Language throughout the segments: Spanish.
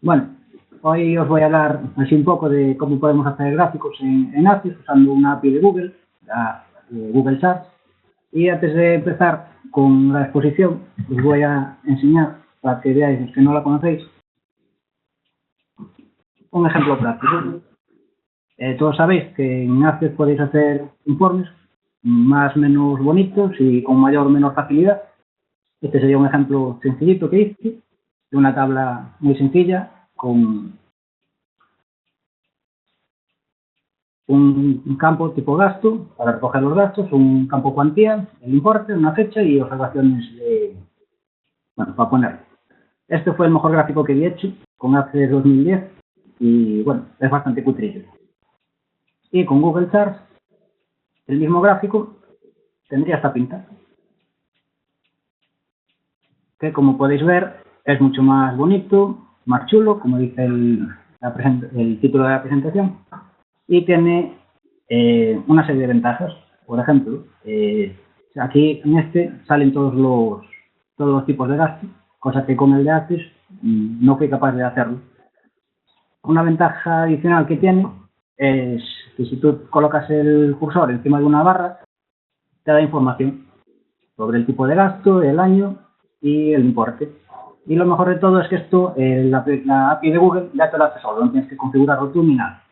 Bueno, hoy os voy a hablar así un poco de cómo podemos hacer gráficos en ACIS usando una API de Google, Google Charts. Y antes de empezar con la exposición, os voy a enseñar, para que veáis los que no la conocéis, un ejemplo práctico. Todos sabéis que en ACIS podéis hacer informes más o menos bonitos y con mayor o menor facilidad. Este sería un ejemplo sencillito que hice, de una tabla muy sencilla con un campo tipo gasto para recoger los gastos, un campo cuantía, el importe, una fecha y observaciones para poner. Este fue el mejor gráfico que había hecho con ACIS 2010 y bueno, es bastante cutrillo. Y con Google Charts, el mismo gráfico tendría esta pinta, que como podéis ver es mucho más bonito, más chulo, como dice el título de la presentación, y tiene una serie de ventajas. Por ejemplo, aquí en este salen todos los tipos de gasto, cosa que con el de ACIS no fui capaz de hacerlo. Una ventaja adicional que tiene es que si tú colocas el cursor encima de una barra, te da información sobre el tipo de gasto, el año y el importe. Y lo mejor de todo es que esto, la API de Google ya te lo hace solo, no tienes que configurarlo tú ni nada.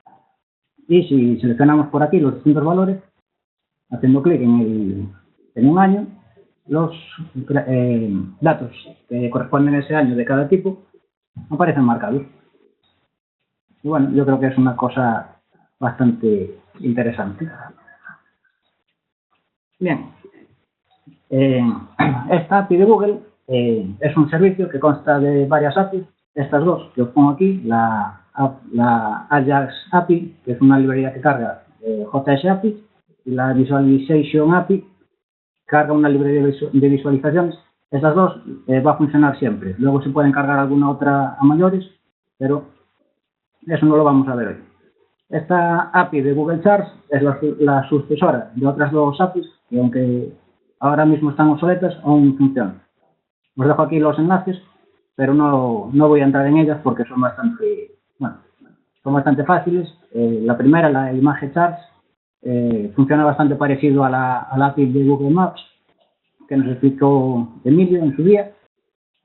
Y si seleccionamos por aquí los distintos valores, haciendo clic en un año, los datos que corresponden a ese año de cada tipo aparecen marcados. Y bueno, yo creo que es una cosa bastante interesante. Bien, esta API de Google es un servicio que consta de varias APIs. Estas dos que os pongo aquí, la Ajax API, que es una librería que carga JS API, y la Visualization API carga una librería de visualizaciones. Estas dos va a funcionar siempre. Luego se pueden cargar alguna otra a mayores, pero eso no lo vamos a ver hoy. Esta API de Google Charts es la sucesora de otras dos APIs que, aunque ahora mismo están obsoletas, aún funcionan. Os dejo aquí los enlaces, pero no voy a entrar en ellas porque son bastante fáciles. La primera, la Image Charts, funciona bastante parecido a la API de Google Maps, que nos explicó Emilio en su día.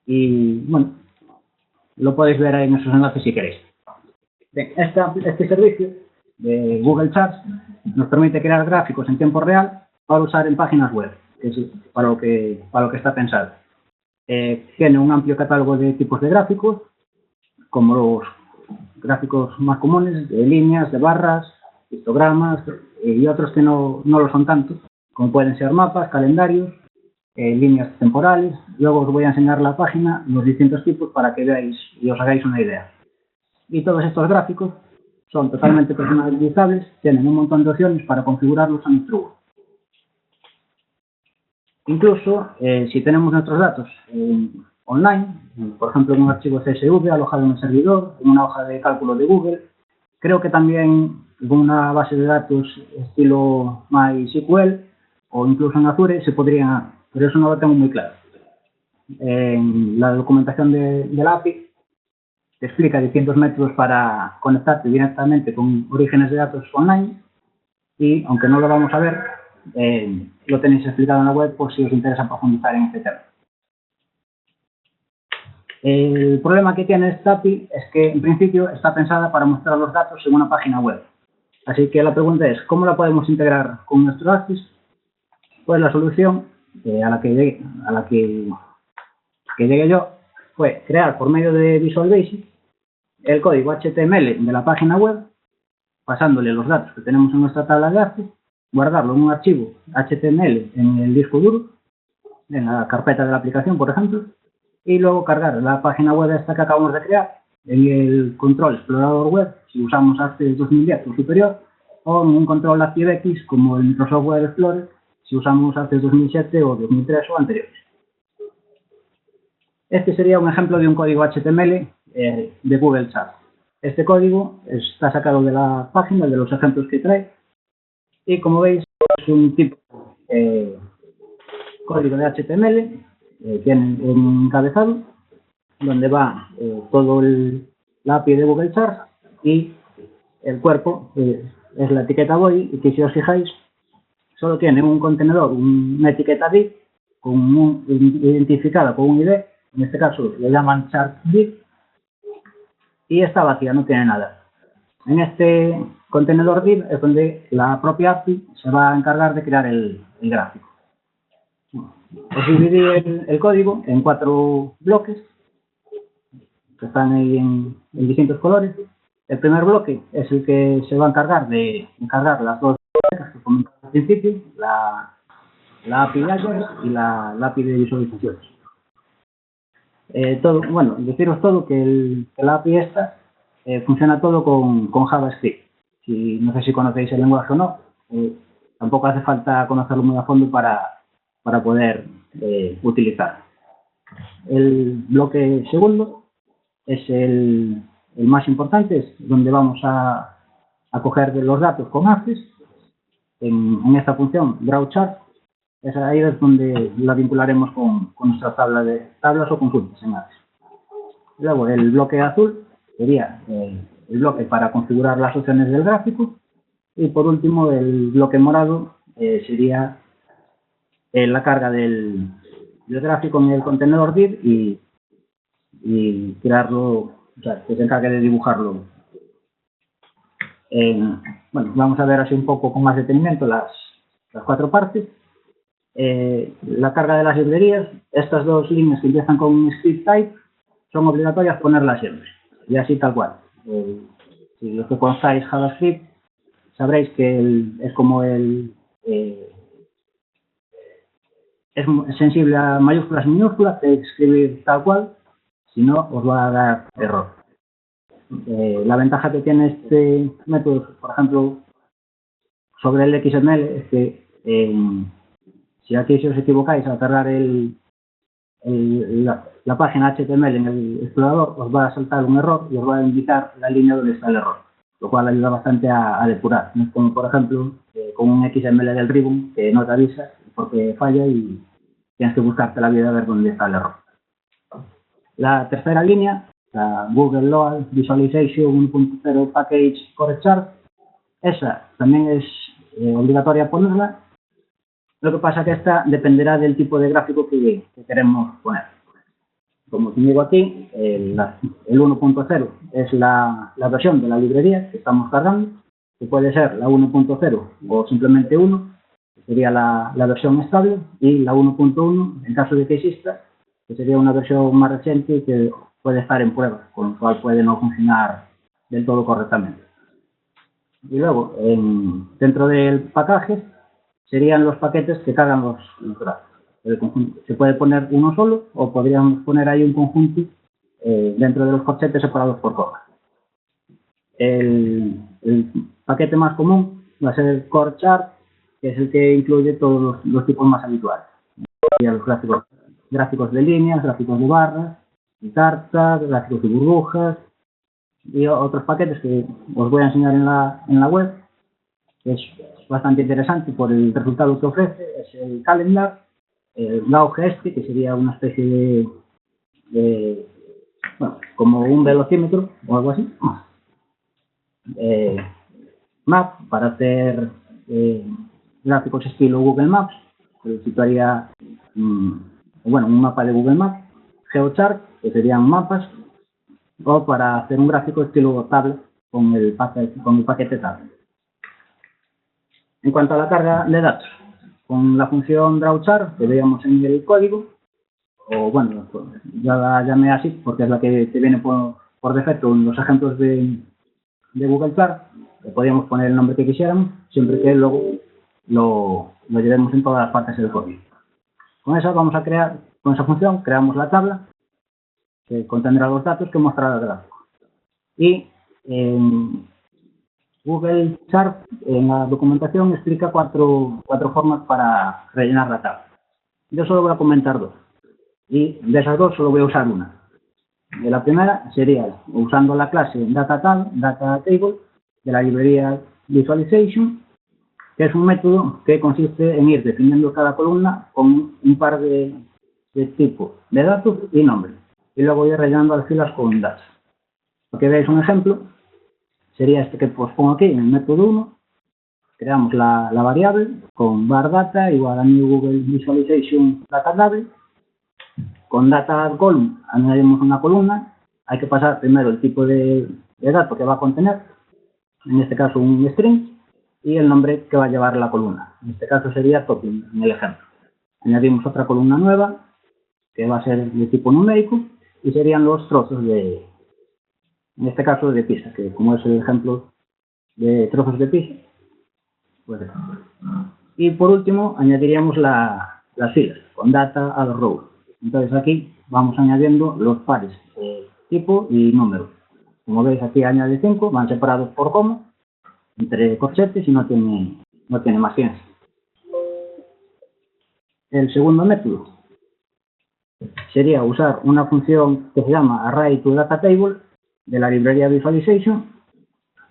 Y bueno, lo podéis ver ahí en esos enlaces si queréis. Este servicio de Google Charts nos permite crear gráficos en tiempo real para usar en páginas web, que es para lo que está pensado. Tiene un amplio catálogo de tipos de gráficos, como los gráficos más comunes, de líneas, de barras, histogramas y otros que no lo son tanto, como pueden ser mapas, calendarios, líneas temporales. Luego os voy a enseñar la página, los distintos tipos para que veáis y os hagáis una idea. Y todos estos gráficos son totalmente personalizables, tienen un montón de opciones para configurarlos a nuestro gusto. Incluso, si tenemos nuestros datos online, por ejemplo en un archivo CSV alojado en un servidor, en una hoja de cálculo de Google, creo que también en una base de datos estilo MySQL o incluso en Azure se podría, pero eso no lo tengo muy claro. En la documentación de la API te explica distintos métodos para conectarte directamente con orígenes de datos online y, aunque no lo vamos a ver, lo tenéis explicado en la web por si os interesa profundizar en este tema. El problema que tiene esta API es que, en principio, está pensada para mostrar los datos en una página web. Así que la pregunta es, ¿cómo la podemos integrar con nuestro ACIS? Pues la solución a la que llegué yo fue crear por medio de Visual Basic el código HTML de la página web, pasándole los datos que tenemos en nuestra tabla de ACIS, guardarlo en un archivo HTML en el disco duro, en la carpeta de la aplicación, por ejemplo, y luego cargar la página web esta que acabamos de crear en el control explorador web, si usamos ACIS 2010 o superior, o en un control ActiveX como el Microsoft Web Explorer, si usamos ACIS 2007 o 2003 o anteriores. Este sería un ejemplo de un código HTML de Google Charts. Este código está sacado de la página, de los ejemplos que trae, y como veis es un tipo código de HTML, tiene un encabezado donde va todo el la API de Google Charts y el cuerpo es la etiqueta body, y que si os fijáis solo tiene un contenedor, una etiqueta div identificada con un ID, en este caso le llaman chart div, y está vacía, no tiene nada. En este contenedor div es donde la propia API se va a encargar de crear el gráfico. Os dividí el código en 4 bloques que están ahí en distintos colores. El primer bloque es el que se va a encargar de encargar las dos cosas que comentaba al principio, la API de Azure y la API de visualizaciones. Deciros todo que la API esta funciona todo con JavaScript. No sé si conocéis el lenguaje o no, tampoco hace falta conocerlo muy a fondo para poder utilizar. El bloque segundo es el más importante, es donde vamos a coger los datos con Access en esta función drawChart. Es ahí es donde la vincularemos con nuestra tabla de tablas o consultas en Access. Luego el bloque azul sería el bloque para configurar las opciones del gráfico, y por último el bloque morado sería la carga del gráfico en el contenedor div y crearlo, o sea, que se encargue de dibujarlo. Vamos a ver así un poco con más detenimiento las 4 partes. La carga de las librerías, estas 2 líneas que empiezan con script type son obligatorias ponerlas siempre, y así tal cual. Si los que conozcáis JavaScript sabréis que es como es sensible a mayúsculas y minúsculas, de escribir tal cual, si no os va a dar error. La ventaja que tiene este método, por ejemplo, sobre el XML, es que si aquí os equivocáis al cargar la página HTML en el explorador, os va a saltar un error y os va a indicar la línea donde está el error, lo cual ayuda bastante a depurar. No es como, por ejemplo, con un XML del Ribbon, que no te avisa porque falla y tienes que buscarte la vida a ver dónde está el error. La tercera línea, la Google Load Visualization 1.0 Package Core Chart, esa también es obligatoria ponerla. Lo que pasa es que esta dependerá del tipo de gráfico que queremos poner. Como os digo aquí, el 1.0 es la versión de la librería que estamos cargando, que puede ser la 1.0 o simplemente 1, que sería la versión estable, y la 1.1, en caso de que exista, que sería una versión más reciente y que puede estar en prueba, con lo cual puede no funcionar del todo correctamente. Y luego, dentro del package, serían los paquetes que cargan los gráficos. El conjunto se puede poner uno solo, o podríamos poner ahí un conjunto dentro de los corchetes separados por comas. El paquete más común va a ser el Core Chart, que es el que incluye todos los tipos más habituales. Los gráficos de líneas, gráficos de barras, de cartas, gráficos de burbujas y otros paquetes que os voy a enseñar en la web, que es bastante interesante por el resultado que ofrece. Es el Calendar, el GeoGest, que sería una especie de como un velocímetro o algo así. Map, para hacer gráficos estilo Google Maps, que situaría un mapa de Google Maps. GeoChart, que serían mapas, o para hacer un gráfico estilo tablet con el paquete tablet. En cuanto a la carga de datos, con la función drawChart que veíamos en el código, o bueno, ya la llamé así porque es la que te viene por defecto en los ejemplos de Google Chart, le podíamos poner el nombre que quisiéramos, siempre que luego lo llevemos en todas las partes del código. Con esa función creamos la tabla que contendrá los datos que mostrará el gráfico. Y Google Chart, en la documentación, explica cuatro formas para rellenar la tabla. Yo solo voy a comentar 2. Y de esas 2 solo voy a usar una. La primera sería usando la clase DataTable de la librería Visualization, que es un método que consiste en ir definiendo cada columna con un par de tipos de datos y nombres, y luego ir rellenando las filas con datos. Para que veáis un ejemplo, sería este que os pongo aquí en el método 1. Creamos la variable con var data igual a new Google Visualization data label. Con data column añadimos una columna. Hay que pasar primero el tipo de dato que va a contener, en este caso un string, y el nombre que va a llevar la columna. En este caso sería topping, en el ejemplo. Añadimos otra columna nueva, que va a ser de tipo numérico, y serían los trozos en este caso de pizza, que como es el ejemplo de trozos de pizza, pues. Y por último, añadiríamos las filas, con data a los rows. Entonces aquí vamos añadiendo los pares, tipo y número. Como veis aquí añade 5, van separados por coma, entre corchetes y no tiene más ciencia. El segundo método sería usar una función que se llama ArrayToDataTable de la librería Visualization,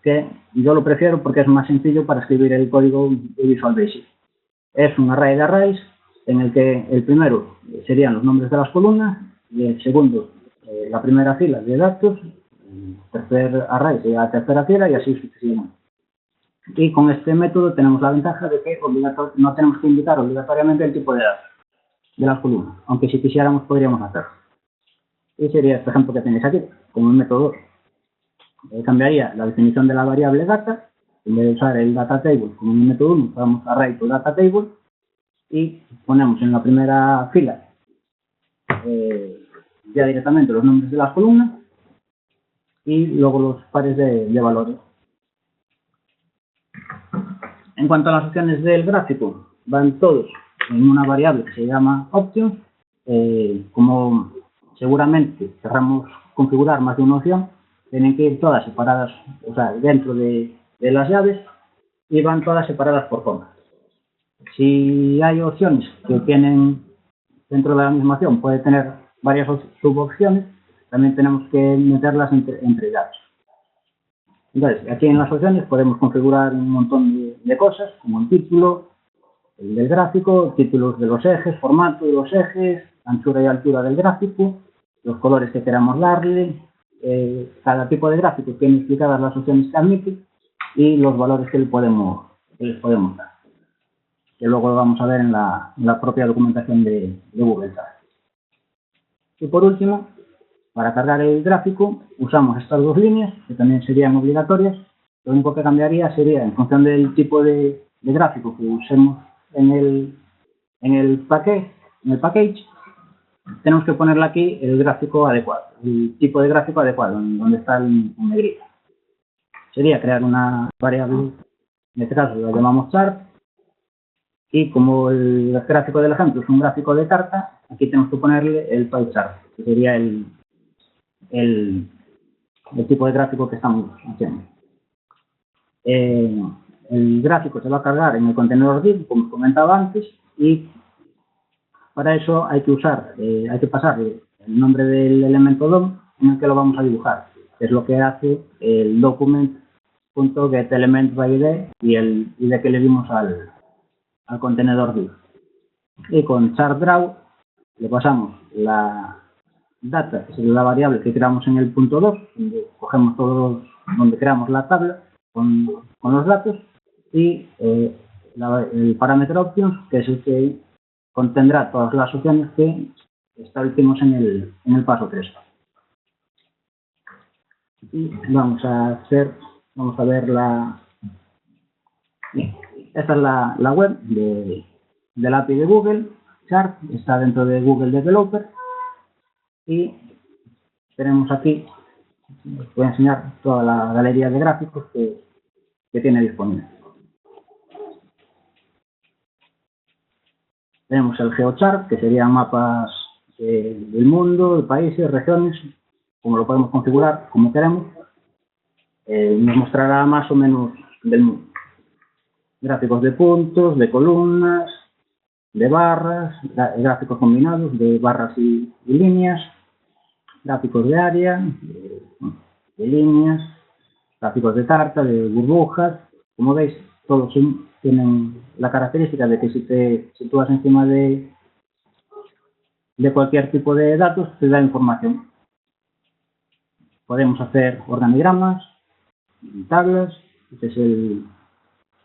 que yo lo prefiero porque es más sencillo para escribir el código de Visual Basic. Es un array de arrays en el que el primero serían los nombres de las columnas y el segundo la primera fila de datos, el tercer array sería la tercera fila y así sucesivamente. Y con este método tenemos la ventaja de que no tenemos que indicar obligatoriamente el tipo de datos de las columnas, aunque si quisiéramos podríamos hacerlo. Y sería este ejemplo que tenéis aquí, como el método 2. Cambiaría la definición de la variable data, en vez de usar el data table como en el método 1, usamos ArrayToDataTable y ponemos en la primera fila ya directamente los nombres de las columnas y luego los pares de valores. En cuanto a las opciones del gráfico, van todos en una variable que se llama options. Como seguramente querramos configurar más de una opción, tienen que ir todas separadas, o sea, dentro de las llaves, y van todas separadas por comas. Si hay opciones que tienen dentro de la misma opción, puede tener varias subopciones, también tenemos que meterlas entre llaves. Entonces, aquí en las opciones podemos configurar un montón de cosas, como el título, el del gráfico, títulos de los ejes, formato de los ejes, anchura y altura del gráfico, los colores que queramos darle, cada tipo de gráfico tiene explicadas las opciones que admite y los valores que les podemos dar, que luego lo vamos a ver en la propia documentación de Google Chat. Y por último, para cargar el gráfico, usamos estas dos líneas, que también serían obligatorias. Lo único que cambiaría sería, en función del tipo de gráfico que usemos en el package, tenemos que ponerle aquí el gráfico adecuado, el tipo de gráfico adecuado, donde está el negrito. Sería crear una variable, en este caso la llamamos chart, y como el gráfico del ejemplo es un gráfico de carta, aquí tenemos que ponerle el pie chart, que sería el tipo de gráfico que estamos haciendo. El gráfico se va a cargar en el contenedor div, como os comentaba antes, y para eso hay que pasarle el nombre del elemento DOM en el que lo vamos a dibujar, que es lo que hace el document.getElementById y el ID que le dimos al contenedor div. Y con chartDraw le pasamos la data, que es la variable que creamos en el punto 2, donde cogemos donde creamos la tabla con los datos, y el parámetro options, que es el que contendrá todas las opciones que establecimos en el paso 3. Y vamos a ver esta es la web del API de Google Chart, está dentro de Google Developer, y tenemos aquí, os voy a enseñar toda la galería de gráficos que tiene disponible. Tenemos el GeoChart, que serían mapas del mundo, de países, regiones, como lo podemos configurar como queremos. Nos mostrará más o menos del mundo. Gráficos de puntos, de columnas, de barras, gráficos combinados de barras y líneas, gráficos de área, de líneas, gráficos de tarta, de burbujas. Como veis, todos tienen la característica de que si te sitúas encima de cualquier tipo de datos, te da información. podemos hacer organigramas, tablas, este es el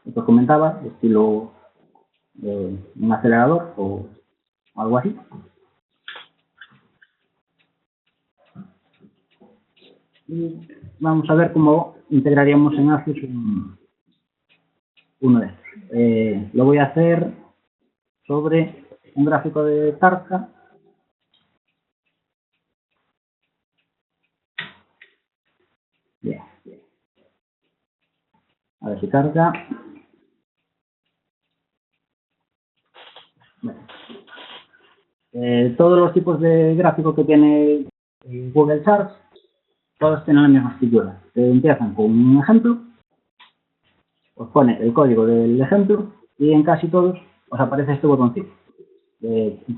que os comentaba, estilo un acelerador o algo así. Y vamos a ver cómo integraríamos en ACIS uno de estos. Lo voy a hacer sobre un gráfico de Kafka. Bien. A ver si carga. Todos los tipos de gráfico que tiene Google Charts, todos tienen la misma estructura. Empiezan con un ejemplo, os pone el código del ejemplo y en casi todos os aparece este botoncito.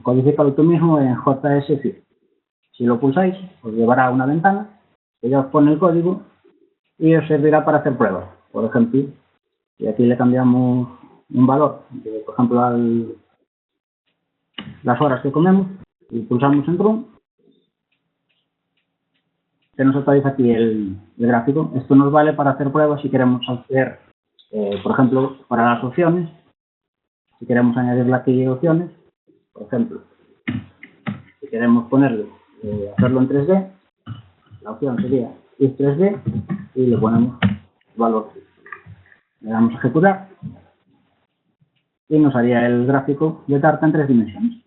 Codifícalo tú mismo en JSFI. Si lo pulsáis, os llevará a una ventana que ya os pone el código y os servirá para hacer pruebas. Por ejemplo, si aquí le cambiamos un valor, por ejemplo, las horas que comemos, y pulsamos en Run, se nos actualiza aquí el gráfico. Esto nos vale para hacer pruebas si queremos hacer, por ejemplo, para las opciones, si queremos añadirle aquí opciones, por ejemplo, si queremos ponerle, hacerlo en 3D, la opción sería if 3D y le ponemos el valor. Le damos a ejecutar y nos haría el gráfico de tarta en 3 dimensiones.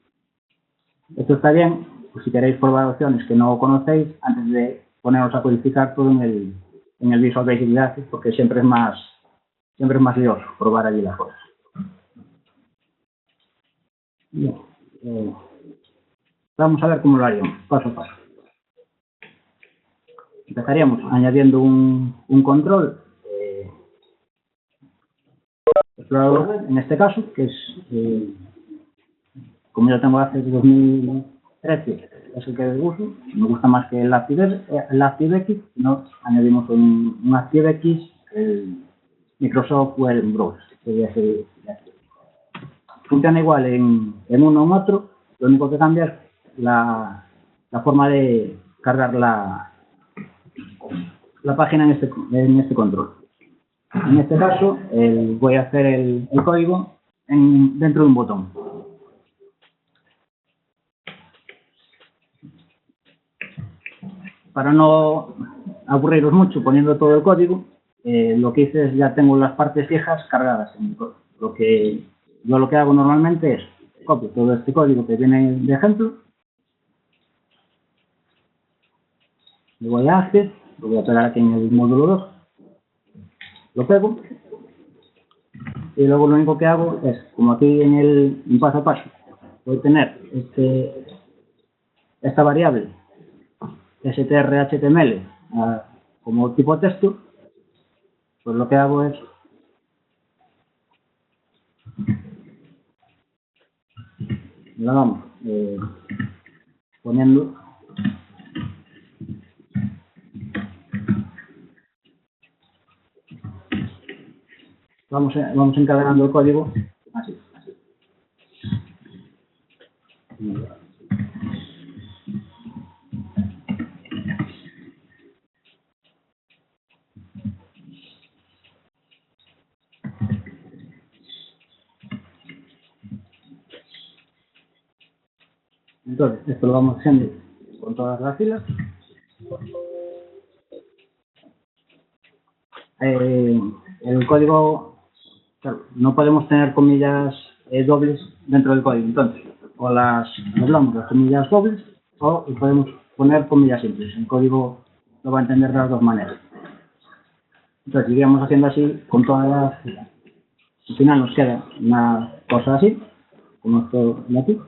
Esto está bien, pues si queréis probar opciones que no conocéis antes de poneros a codificar todo en el Visual Basic de ACIS, porque siempre es más lioso probar allí las cosas. Bien, vamos a ver cómo lo haríamos, paso a paso. Empezaríamos añadiendo un control explorador, en este caso, que es, como yo tengo hace 2013, es el que uso. Me gusta más que el ActiveX, no añadimos un ActiveX, el Microsoft Web Browser. Funciona igual en uno o en otro, lo único que cambia es la forma de cargar la página en este control. En este caso, voy a hacer el código dentro de un botón. Para no aburriros mucho poniendo todo el código, lo que hice es ya tengo las partes viejas cargadas en el código. Lo que hago normalmente es copio todo este código que viene de ejemplo, le voy a ACIS, lo voy a pegar aquí en el módulo 2, lo pego y luego lo único que hago es, como aquí en el paso a paso, voy a tener esta variable strhtml como tipo texto, pues lo que hago es la vamos poniendo vamos encadenando el código así. Entonces, esto lo vamos haciendo con todas las filas. El código, claro, no podemos tener comillas dobles dentro del código. Entonces, o doblamos las comillas dobles o podemos poner comillas simples. El código lo va a entender de las dos maneras. Entonces, iríamos haciendo así con todas las filas. Al final nos queda una cosa así, como esto de aquí.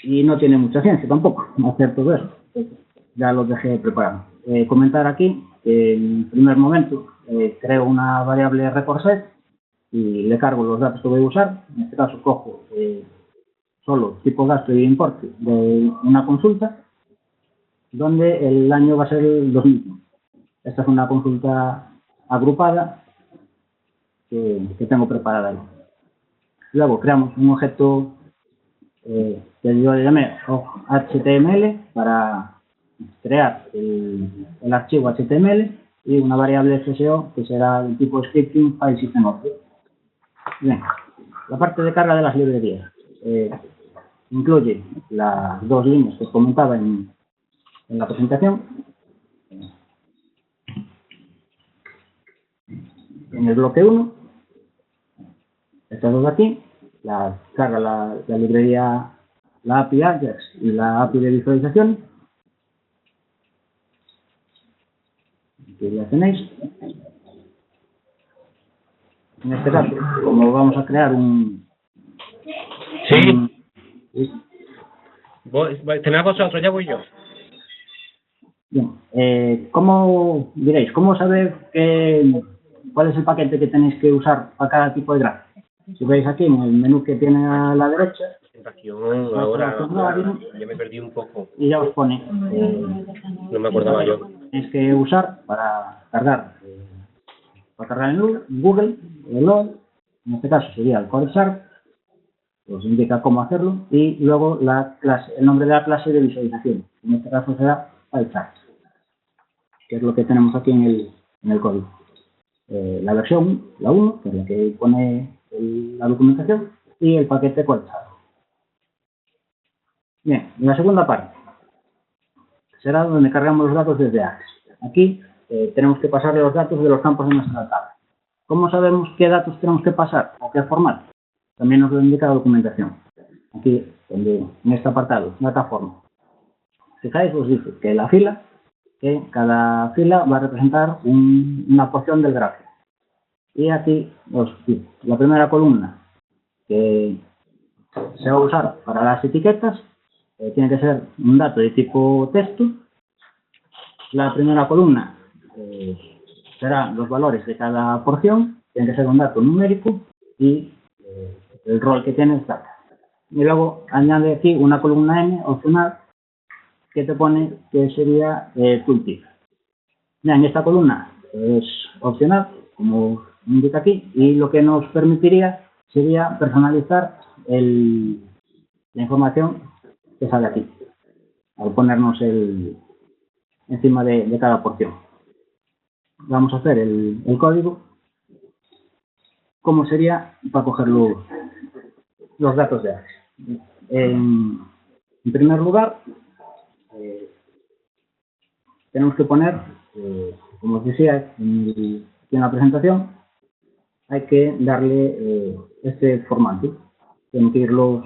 Y no tiene mucha ciencia tampoco hacer todo eso. Ya lo dejé preparado. Comentar aquí que en primer momento creo una variable record set y le cargo los datos que voy a usar. En este caso cojo solo tipo gasto y importe de una consulta donde el año va a ser el 2000. Esta es una consulta agrupada que tengo preparada ahí. Luego creamos un objeto que yo le llamé HTML para crear el archivo HTML y una variable SSO que será del tipo scripting file system object. Bien, la parte de carga de las librerías incluye las dos líneas que comentaba en la presentación. En el bloque 1, estas dos de aquí, carga la librería, la API Ajax y la API de visualización. Aquí ya tenéis. En este caso, como vamos a crear Sí. ¿Tenéis vosotros? Ya voy yo. Bien. ¿Cómo saber cuál es el paquete que tenéis que usar para cada tipo de gráfico? Si veis aquí en el menú que tiene a la derecha, ahora ya me perdí un poco. Y ya os pone. No me acordaba yo. Tenéis que usar para cargar en Google, el LOL, en este caso sería el Core Sharp, os indica cómo hacerlo, y luego el nombre de la clase de visualización, en este caso será PyChart, que es lo que tenemos aquí en el código. La versión, la 1, que es la que pone la documentación, y el paquete Core Sharp. Bien, en la segunda parte será donde cargamos los datos desde Axe. Aquí tenemos que pasarle los datos de los campos de nuestra tabla. ¿Cómo sabemos qué datos tenemos que pasar o qué formato? También nos lo indica la documentación. Aquí, en este apartado, data form. Fijáis, os dice que cada fila va a representar una porción del gráfico. Y aquí os dice la primera columna que se va a usar para las etiquetas tiene que ser un dato de tipo texto. La primera columna serán los valores de cada porción, tiene que ser un dato numérico y el rol que tiene es data. Y luego añade aquí una columna n opcional que te pone que sería tooltip. En esta columna es opcional, como indica aquí, y lo que nos permitiría sería personalizar la información que sale aquí, al ponernos encima de cada porción. Vamos a hacer el código, cómo sería para coger los datos de Axe. En primer lugar, tenemos que poner, como os decía en la presentación, hay que darle este formato. Tienen que ir los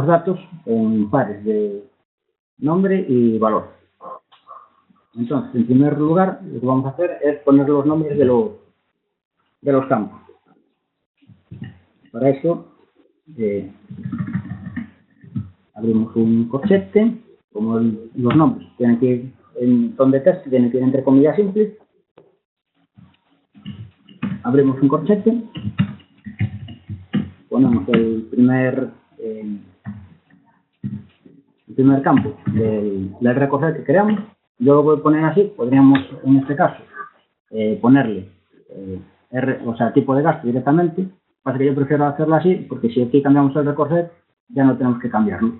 datos en pares de nombre y valor. Entonces, en primer lugar, lo que vamos a hacer es poner los nombres de los campos. Para eso, abrimos un corchete, como los nombres tienen que ir en ton de texto, tienen que ir entre comillas simples. Abrimos un corchete, ponemos el primer campo del recorder que creamos. Yo lo voy a poner así, podríamos en este caso ponerle tipo de gasto directamente. Pasa que yo prefiero hacerlo así, porque si aquí cambiamos el recorder, ya no tenemos que cambiarlo.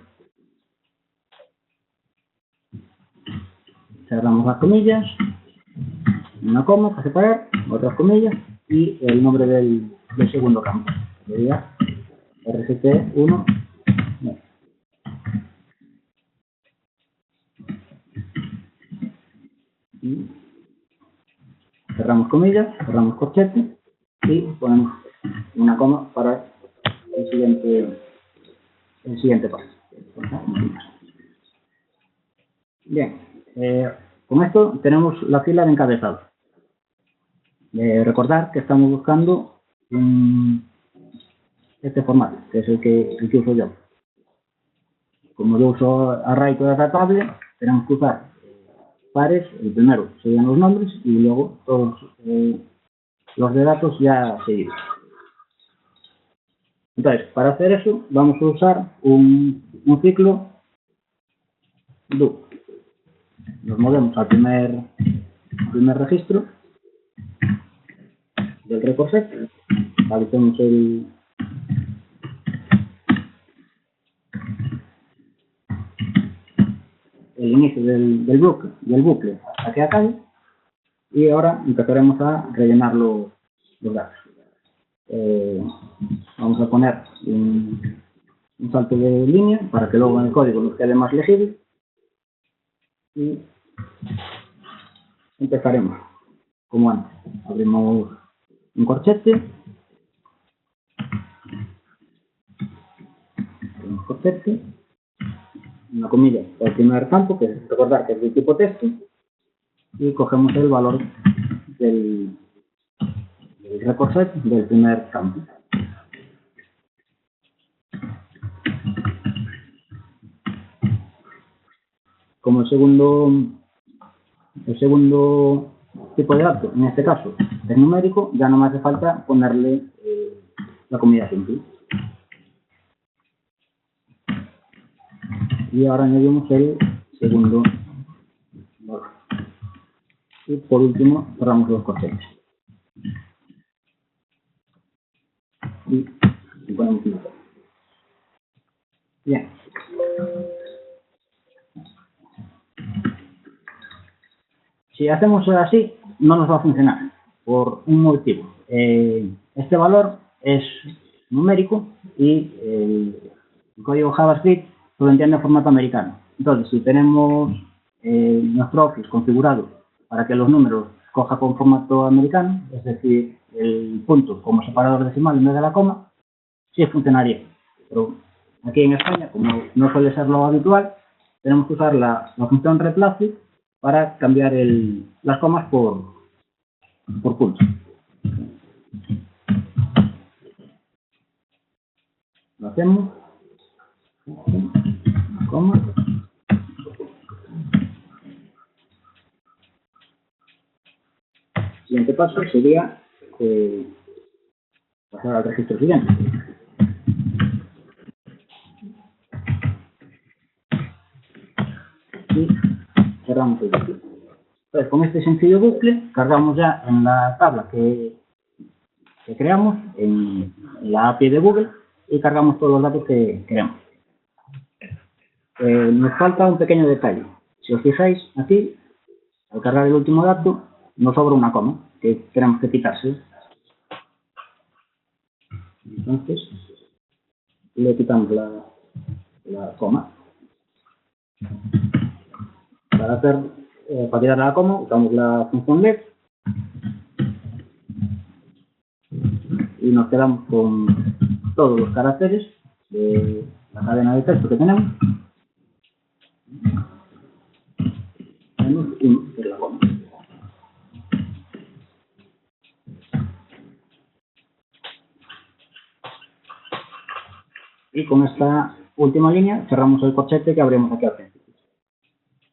Cerramos las comillas, una coma para separar, otras comillas y el nombre del segundo campo. Sería RCT1. Cerramos comillas, cerramos corchete y ponemos una coma para el siguiente paso. Bien, con esto tenemos la fila de encabezado. Recordar que estamos buscando este formato, que es el que uso yo. Como yo uso array toda la tabla, tenemos que usar pares. El primero serían los nombres y luego todos los de datos ya seguidos. Entonces, para hacer eso, vamos a usar un ciclo do. Nos movemos al primer registro del record set, establecemos inicio del bucle hasta que acabe, y ahora empezaremos a rellenar los datos. Vamos a poner un salto de línea para que luego en el código nos quede más legible, y empezaremos como antes. Abrimos un corchete, una comilla del primer campo, que es recordar que es de tipo texto, y cogemos el valor del record set del primer campo. Como el segundo tipo de dato, en este caso es numérico, ya no me hace falta ponerle la comilla simple. Y ahora añadimos el segundo valor. Y por último cerramos los corchetes. Y ponemos una cosa. Bien. Si hacemos así, no nos va a funcionar, por un motivo. Este valor es numérico y el código JavaScript lo entiende en formato americano. Entonces, si tenemos nuestro Office configurado para que los números coja con formato americano, es decir, el punto como separador decimal en vez de la coma, sí funcionaría. Pero aquí en España, como no suele ser lo habitual, tenemos que usar la función replace para cambiar las comas por puntos. Lo hacemos. Coma. El siguiente paso sería pasar al registro siguiente. Y cerramos el bucle. Entonces, con este sencillo bucle, cargamos ya en la tabla que creamos, en la API de Google, y cargamos todos los datos que queremos. Nos falta un pequeño detalle. Si os fijáis, aquí, al cargar el último dato, nos sobra una coma, que tenemos que quitarse. Entonces, le quitamos la coma. Para quitar la coma, usamos la función let y nos quedamos con todos los caracteres de la cadena de texto que tenemos. Y la coma. Y con esta última línea cerramos el corchete que abrimos aquí al principio.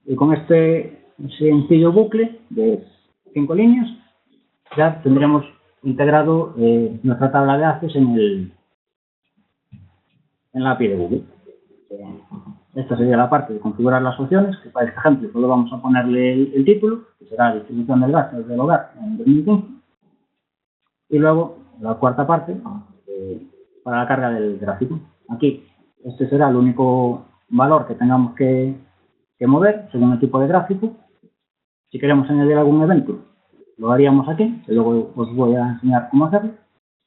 Y con este sencillo bucle de 5 líneas ya tendremos integrado nuestra tabla de haces en la API de Google. Esta sería la parte de configurar las opciones, que para este ejemplo solo vamos a ponerle el título, que será distribución del gasto del hogar en 2015. Y luego la cuarta parte para la carga del gráfico. Aquí este será el único valor que tengamos que mover según el tipo de gráfico. Si queremos añadir algún evento, lo haríamos aquí, que luego os voy a enseñar cómo hacerlo.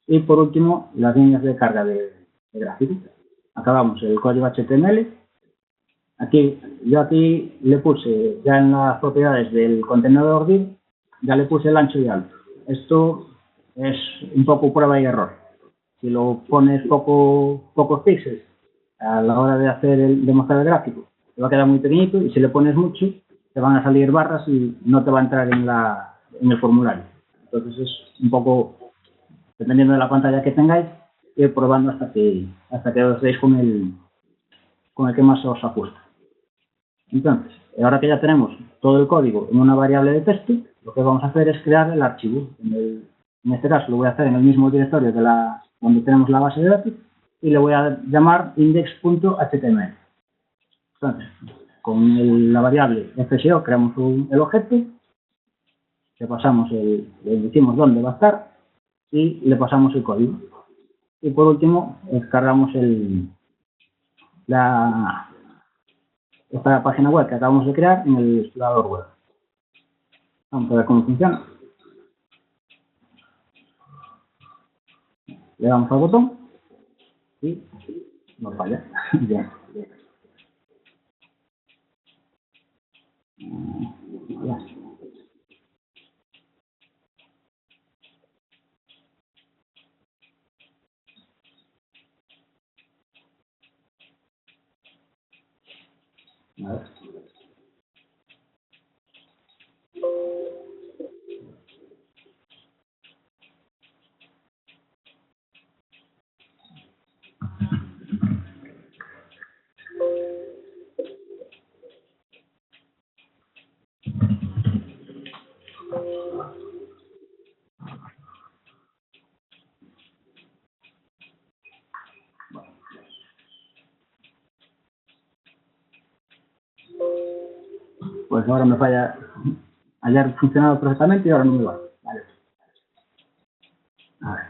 Y por último, las líneas de carga de gráfico. Acabamos el código HTML. Yo aquí le puse, ya en las propiedades del contenedor div, ya le puse el ancho y alto. Esto es un poco prueba y error. Si lo pones pocos píxeles a la hora de mostrar el gráfico, te va a quedar muy pequeñito, y si le pones mucho, te van a salir barras y no te va a entrar en el formulario. Entonces es un poco, dependiendo de la pantalla que tengáis, ir probando hasta que os deis con el que más os ajusta. Entonces, ahora que ya tenemos todo el código en una variable de texto, lo que vamos a hacer es crear el archivo. En este caso lo voy a hacer en el mismo directorio donde tenemos la base de datos, y le voy a llamar index.html. Entonces, con la variable FSO creamos el objeto, le pasamos le decimos dónde va a estar y le pasamos el código. Y por último, descargamos esta página web que acabamos de crear en el explorador web. Vamos a ver cómo funciona. Le damos al botón y no falla. Bien. A ver. Pues ahora me falla. Ayer funcionado perfectamente y ahora no me va. Vale. A ver.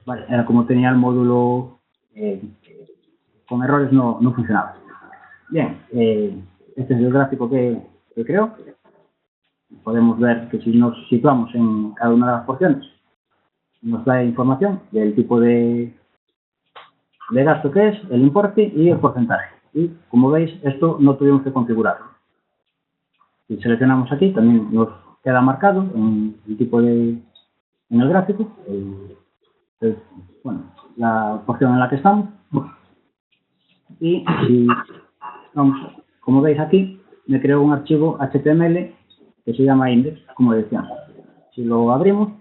Vale, era como tenía el módulo con errores, no funcionaba. Bien, este es el gráfico que creo. Podemos ver que si nos situamos en cada una de las porciones, nos da información del tipo de gasto que es, el importe y el porcentaje. Y como veis, esto no tuvimos que configurarlo. Si seleccionamos aquí, también nos queda marcado en el tipo en el gráfico, bueno, la porción en la que estamos. Y si vamos, como veis aquí, me creo un archivo HTML que se llama index, como decíamos. Si lo abrimos,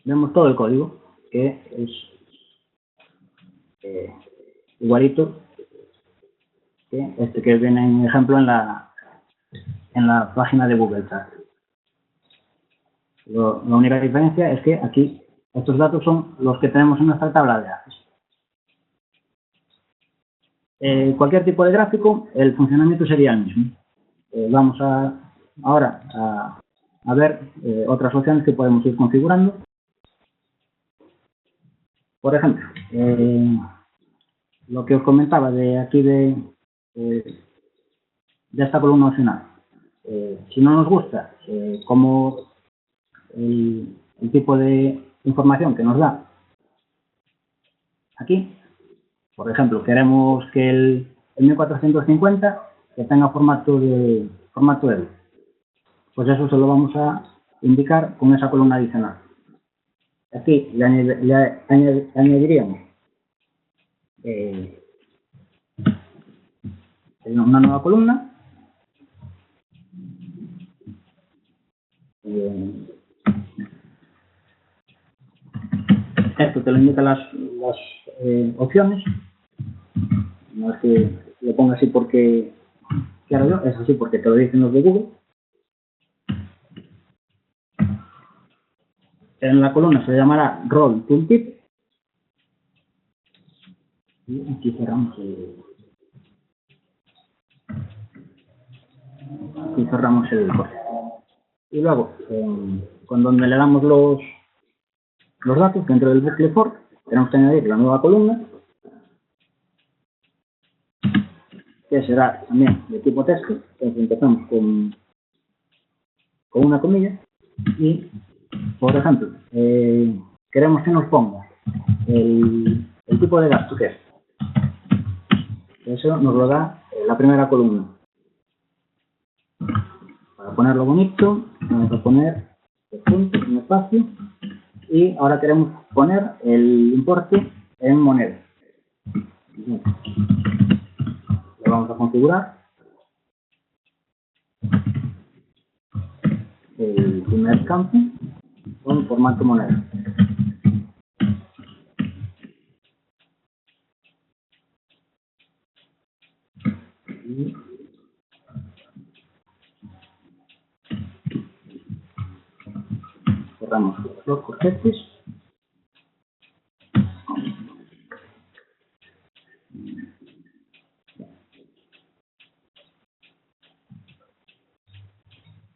vemos todo el código, que es igualito que este que viene en ejemplo en la página de Google Chat. La única diferencia es que aquí estos datos son los que tenemos en nuestra tabla de datos. Cualquier tipo de gráfico, el funcionamiento sería el mismo. Vamos ahora a ver otras opciones que podemos ir configurando. Por ejemplo, lo que os comentaba de aquí de esta columna opcional. Si no nos gusta como el tipo de información que nos da aquí, por ejemplo, queremos que el 1450 que tenga formato de EDU. Pues eso se lo vamos a indicar con esa columna adicional. Aquí le añadiríamos una nueva columna. Esto te lo indica las opciones. No es que lo ponga así porque quiero yo, es así porque te lo dicen los de Google. En la columna se llamará Roll Tooltip. Y aquí cerramos el corte. Y luego, con donde le damos los datos dentro del bucle for, tenemos que añadir la nueva columna, que será también de tipo texto. Entonces empezamos con una comilla y, por ejemplo, queremos que nos ponga el tipo de gasto que es. Eso nos lo da la primera columna. Para ponerlo bonito, vamos a poner el punto, un espacio, y ahora queremos poner el importe en moneda. Lo vamos a configurar. El primer campo con formato moneda. Y cerramos los corchetes.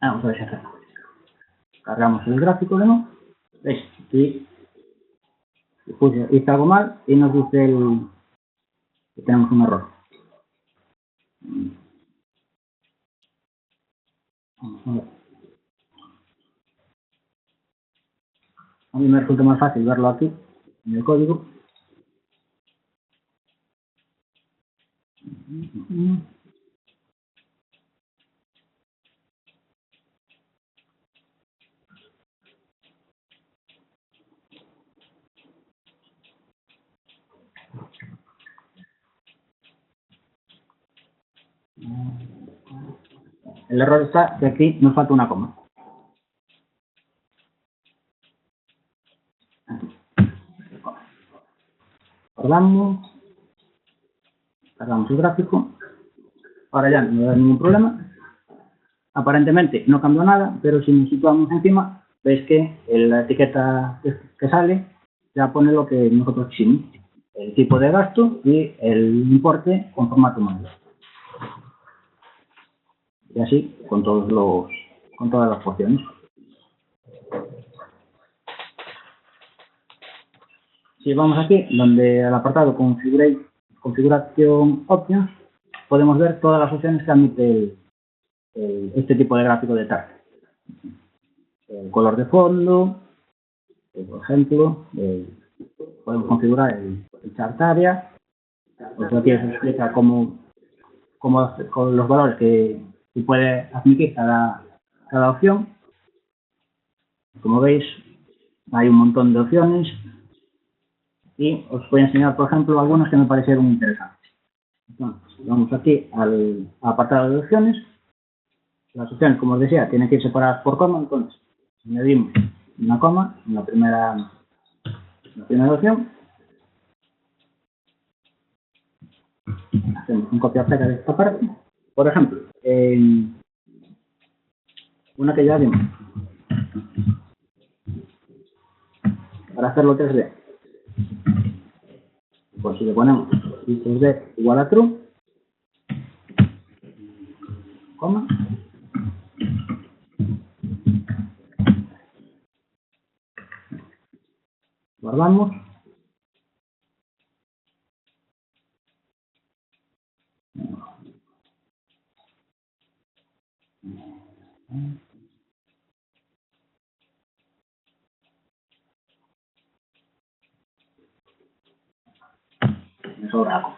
Vamos a ver si hacemos. Cargamos el gráfico de nuevo. ¿Veis? Y hice algo mal y nos dice que tenemos un error. Vamos a ver. A mí me resulta más fácil verlo aquí en el código. El error está que aquí nos falta una coma. Cargamos el gráfico. Ahora ya no da ningún problema. Aparentemente no cambió nada, pero si nos situamos encima, veis que la etiqueta que sale ya pone lo que nosotros quisimos. El tipo de gasto y el importe con formato moneda. Y así con todas las porciones. Si vamos aquí, donde al apartado Configuration Options, podemos ver todas las opciones que admite este tipo de gráfico de target. El color de fondo, por ejemplo, podemos configurar el chart area. Pues aquí se explica cómo con los valores que puede admitir cada opción. Como veis, hay un montón de opciones y os voy a enseñar, por ejemplo, algunas que me parecieron interesantes. Entonces, vamos aquí al apartado de opciones. Las opciones, como os decía, tienen que ir separadas por coma, entonces añadimos una coma en la primera opción. Hacemos un copia-pega de esta parte. Por ejemplo, una que ya vimos. Para hacerlo 3D. Pues si le ponemos 3D igual a true, coma, guardamos, me sobra algo.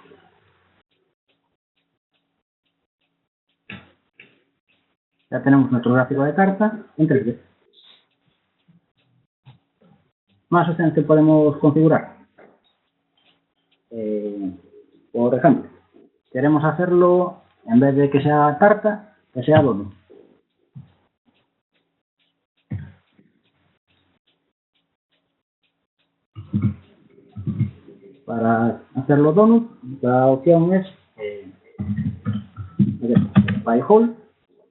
Ya tenemos nuestro gráfico de carta en 3D. Más opciones que podemos configurar. Por ejemplo, queremos hacerlo, en vez de que sea carta, que sea donut. Para hacerlo donut, la opción es by whole.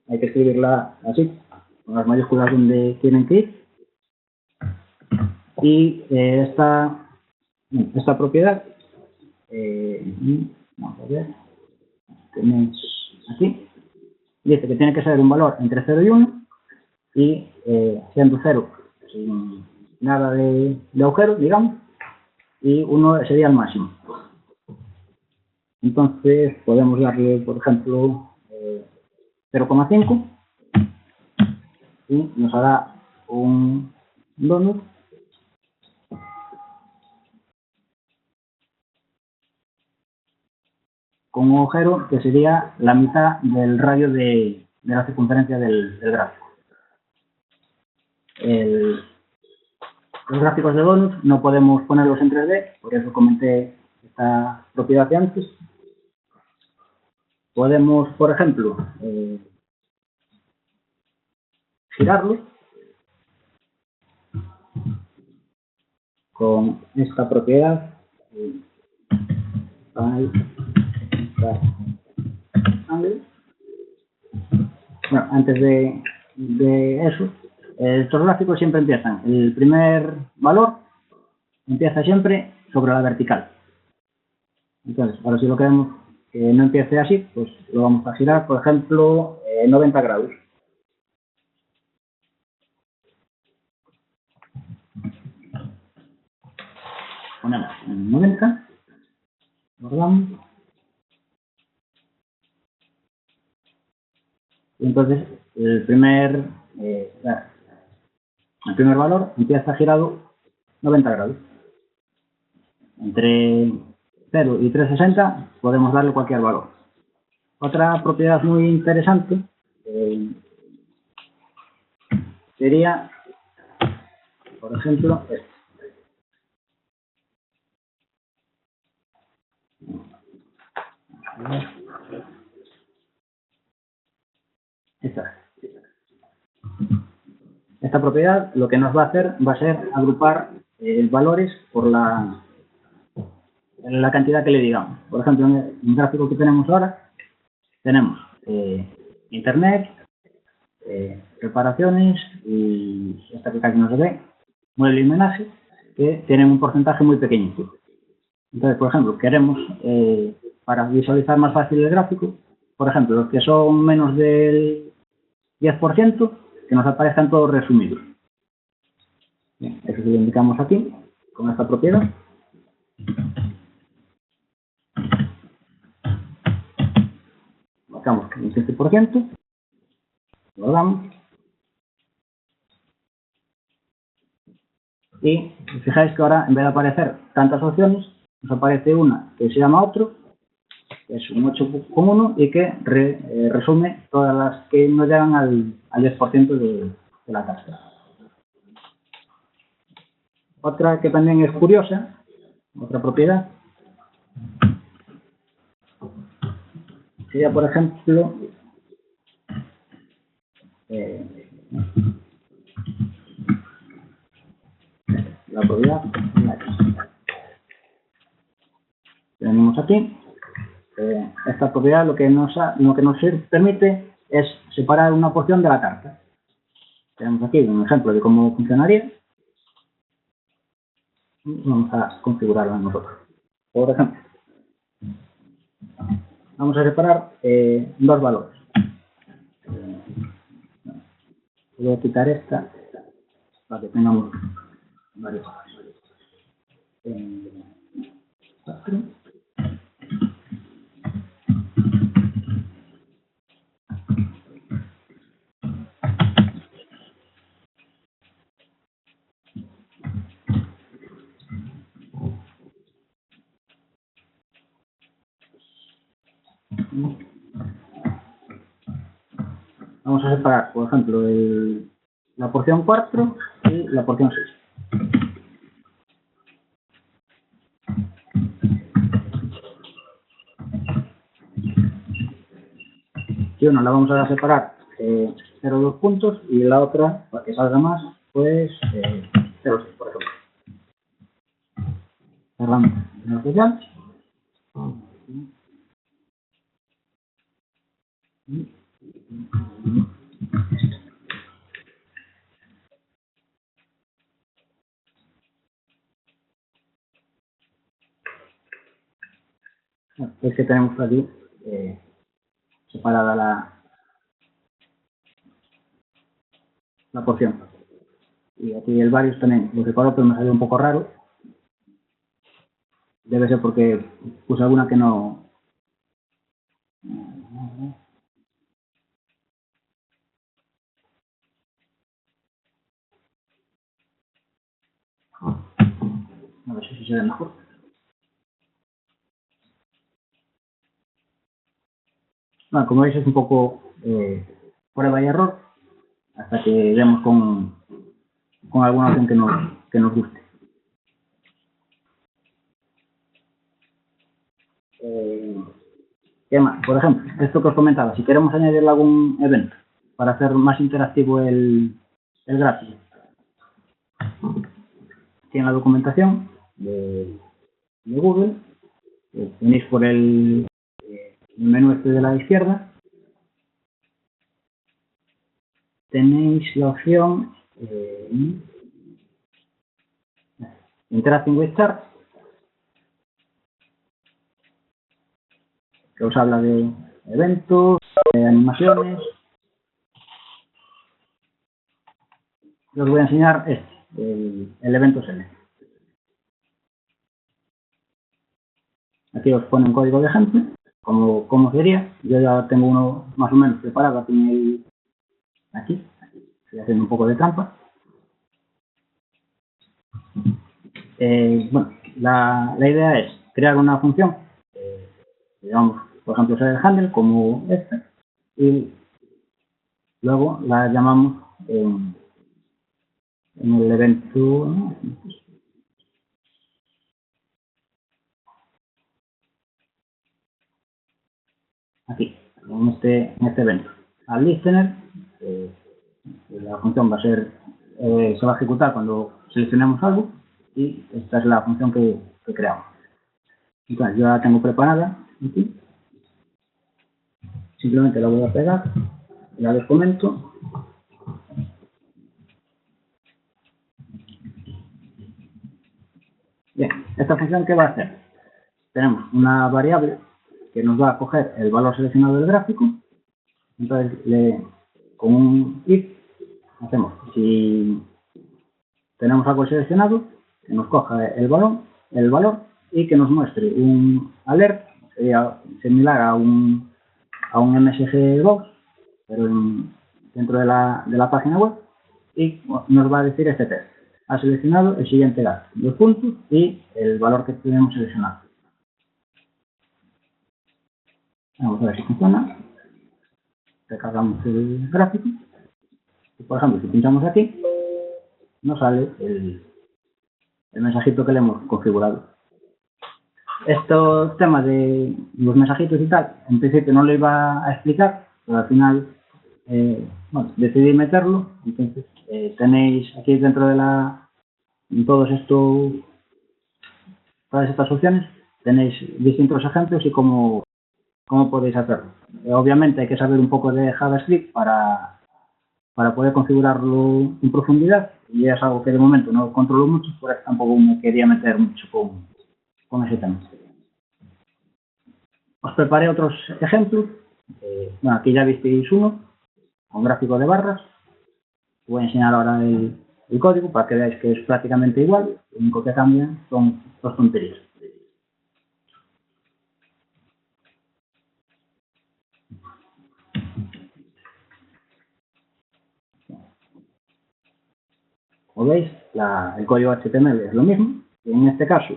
Hay que escribirla así, con las mayúsculas donde tienen que ir. Y esta propiedad, vamos a ver, tenemos aquí, dice que tiene que ser un valor entre 0 y 1, y siendo 0 sin nada de agujero, digamos, y 1 sería el máximo. Entonces podemos darle, por ejemplo, 0,5 y nos hará un donut con un agujero que sería la mitad del radio de la circunferencia del gráfico. Los gráficos de donuts no podemos ponerlos en 3D, por eso comenté esta propiedad de antes. Podemos, por ejemplo, girarlo con esta propiedad. Bueno, antes de eso, estos gráficos siempre empiezan. El primer valor empieza siempre sobre la vertical. Entonces, ahora si lo queremos que no empiece así, pues lo vamos a girar, por ejemplo, 90 grados. Ponemos en 90, guardamos. Y entonces el primer valor empieza girado 90 grados. Entre 0 y 360 podemos darle cualquier valor. Otra propiedad muy interesante sería, por ejemplo, esto. Esta propiedad lo que nos va a hacer va a ser agrupar valores por la cantidad que le digamos. Por ejemplo, en el gráfico que tenemos ahora, tenemos internet, reparaciones y esta que casi no se ve, mueble y homenaje, que tienen un porcentaje muy pequeñito. Entonces, por ejemplo, queremos, para visualizar más fácil el gráfico, por ejemplo, los que son menos del 10%, que nos aparezcan todos resumidos. Bien, eso lo indicamos aquí, con esta propiedad. Marcamos que el 7%, lo damos. Y fijáis que ahora, en vez de aparecer tantas opciones, nos aparece una que se llama otro, que es un 8,1 y que resume todas las que no llegan al 10% de la tasa. Otra que también es curiosa, otra propiedad, sería, por ejemplo, la propiedad que tenemos aquí. Esta propiedad lo que nos permite es separar una porción de la carta. Tenemos aquí un ejemplo de cómo funcionaría. Vamos a configurarla nosotros. Por ejemplo, vamos a separar dos valores. Voy a quitar esta para que tengamos varios. 4. Vamos a separar, por ejemplo, la porción 4 y la porción 6. Y una la vamos a separar 0,2 puntos y la otra, para que salga más, pues 0,6, por ejemplo. Cerramos el especial. Es que tenemos aquí separada la porción. Y aquí el varios también lo recuerdo, pero me salió un poco raro. Debe ser porque puse alguna que no. A ver si se ve mejor. Bueno, como veis es un poco prueba y error hasta que demos con alguna opción que nos guste. ¿Qué más? Por ejemplo, esto que os comentaba, si queremos añadirle algún evento para hacer más interactivo el gráfico, tiene la documentación de Google, tenéis por el menú este de la izquierda, tenéis la opción Interacting with Chart, que os habla de eventos, de animaciones. Yo os voy a enseñar el evento select. Aquí os pone un código de ejemplo, como sería. Yo ya tengo uno más o menos preparado aquí, estoy haciendo un poco de trampa. Bueno, la idea es crear una función, digamos, por ejemplo, ser el handle como esta, y luego la llamamos en el evento, ¿no? Aquí, en este evento. Al listener, la función va a ser, se va a ejecutar cuando seleccionemos algo, y esta es la función que creamos. Entonces, yo la tengo preparada aquí. Simplemente la voy a pegar, ya les comento. Bien, esta función, ¿qué va a hacer? Tenemos una variable que nos va a coger el valor seleccionado del gráfico. Entonces, con un if, hacemos, si tenemos algo seleccionado, que nos coja el valor y que nos muestre un alert, sería similar a un MSG Box, pero dentro de la página web, y nos va a decir este test. Ha seleccionado el siguiente dato, 2 puntos y el valor que tenemos seleccionado. Vamos a ver si funciona. Recargamos el gráfico. Y, por ejemplo, si pinchamos aquí, nos sale el mensajito que le hemos configurado. Estos temas de los mensajitos y tal, en principio no lo iba a explicar, pero al final bueno, decidí meterlo. Entonces tenéis aquí dentro de todas estas opciones, tenéis distintos ejemplos y cómo podéis hacerlo. Obviamente hay que saber un poco de JavaScript para poder configurarlo en profundidad, y es algo que de momento no controlo mucho, por eso tampoco me quería meter mucho con ese tema. Os preparé otros ejemplos. Bueno, aquí ya visteis uno con gráfico de barras. Voy a enseñar ahora el código para que veáis que es prácticamente igual. Lo único que cambia son dos tonterías. Como veis, el código HTML es lo mismo. Y en este caso,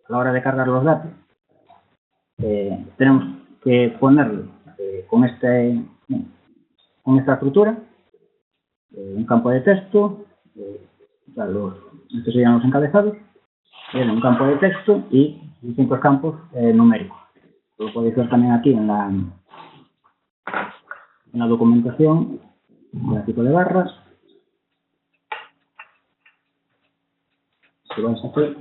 a la hora de cargar los datos, tenemos que ponerlo con esta estructura, un campo de texto, estos serían los encabezados, un campo de texto y distintos campos numéricos. Lo podéis ver también aquí en la documentación, gráfico de barras. Si vais aquí,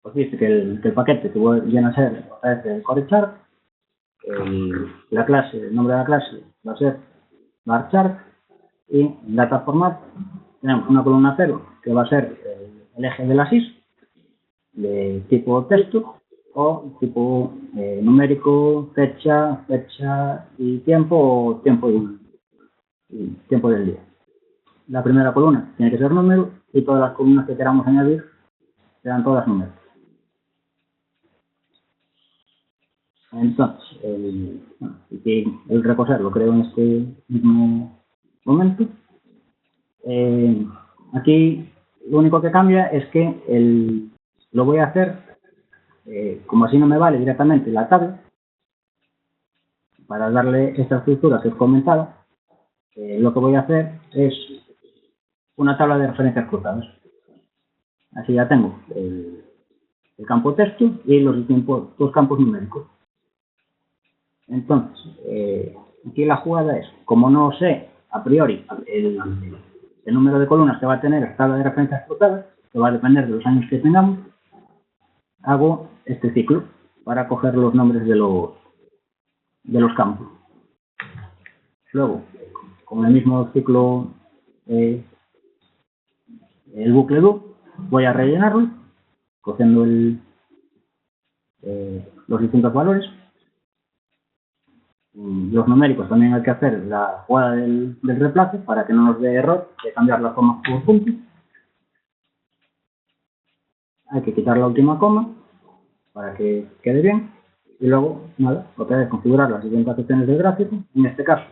os dice que el paquete que viene a ser el core chart, la clase, el nombre de la clase va a ser varchart, y en data format tenemos una columna 0 que va a ser el eje de la SIS de tipo texto o tipo numérico, fecha y tiempo o tiempo del día. La primera columna tiene que ser número y todas las columnas que queramos añadir serán todas números. Entonces, el recoger lo creo en este mismo momento. Aquí lo único que cambia es que lo voy a hacer, como así no me vale directamente la tabla, para darle esta estructura que os comentaba, lo que voy a hacer es una tabla de referencias cruzadas. Así ya tengo el campo texto y los distintos campos numéricos. Entonces, aquí la jugada es, como no sé a priori el número de columnas que va a tener esta tabla de referencias cruzadas, que va a depender de los años que tengamos, hago este ciclo para coger los nombres de los campos. Luego, con el mismo ciclo, el bucle do, voy a rellenarlo, cogiendo los distintos valores. Los numéricos también hay que hacer la jugada del reemplace para que no nos dé error de cambiar las comas por puntos. Hay que quitar la última coma para que quede bien. Y luego, nada, lo que hay es configurar las siguientes secciones del gráfico. En este caso,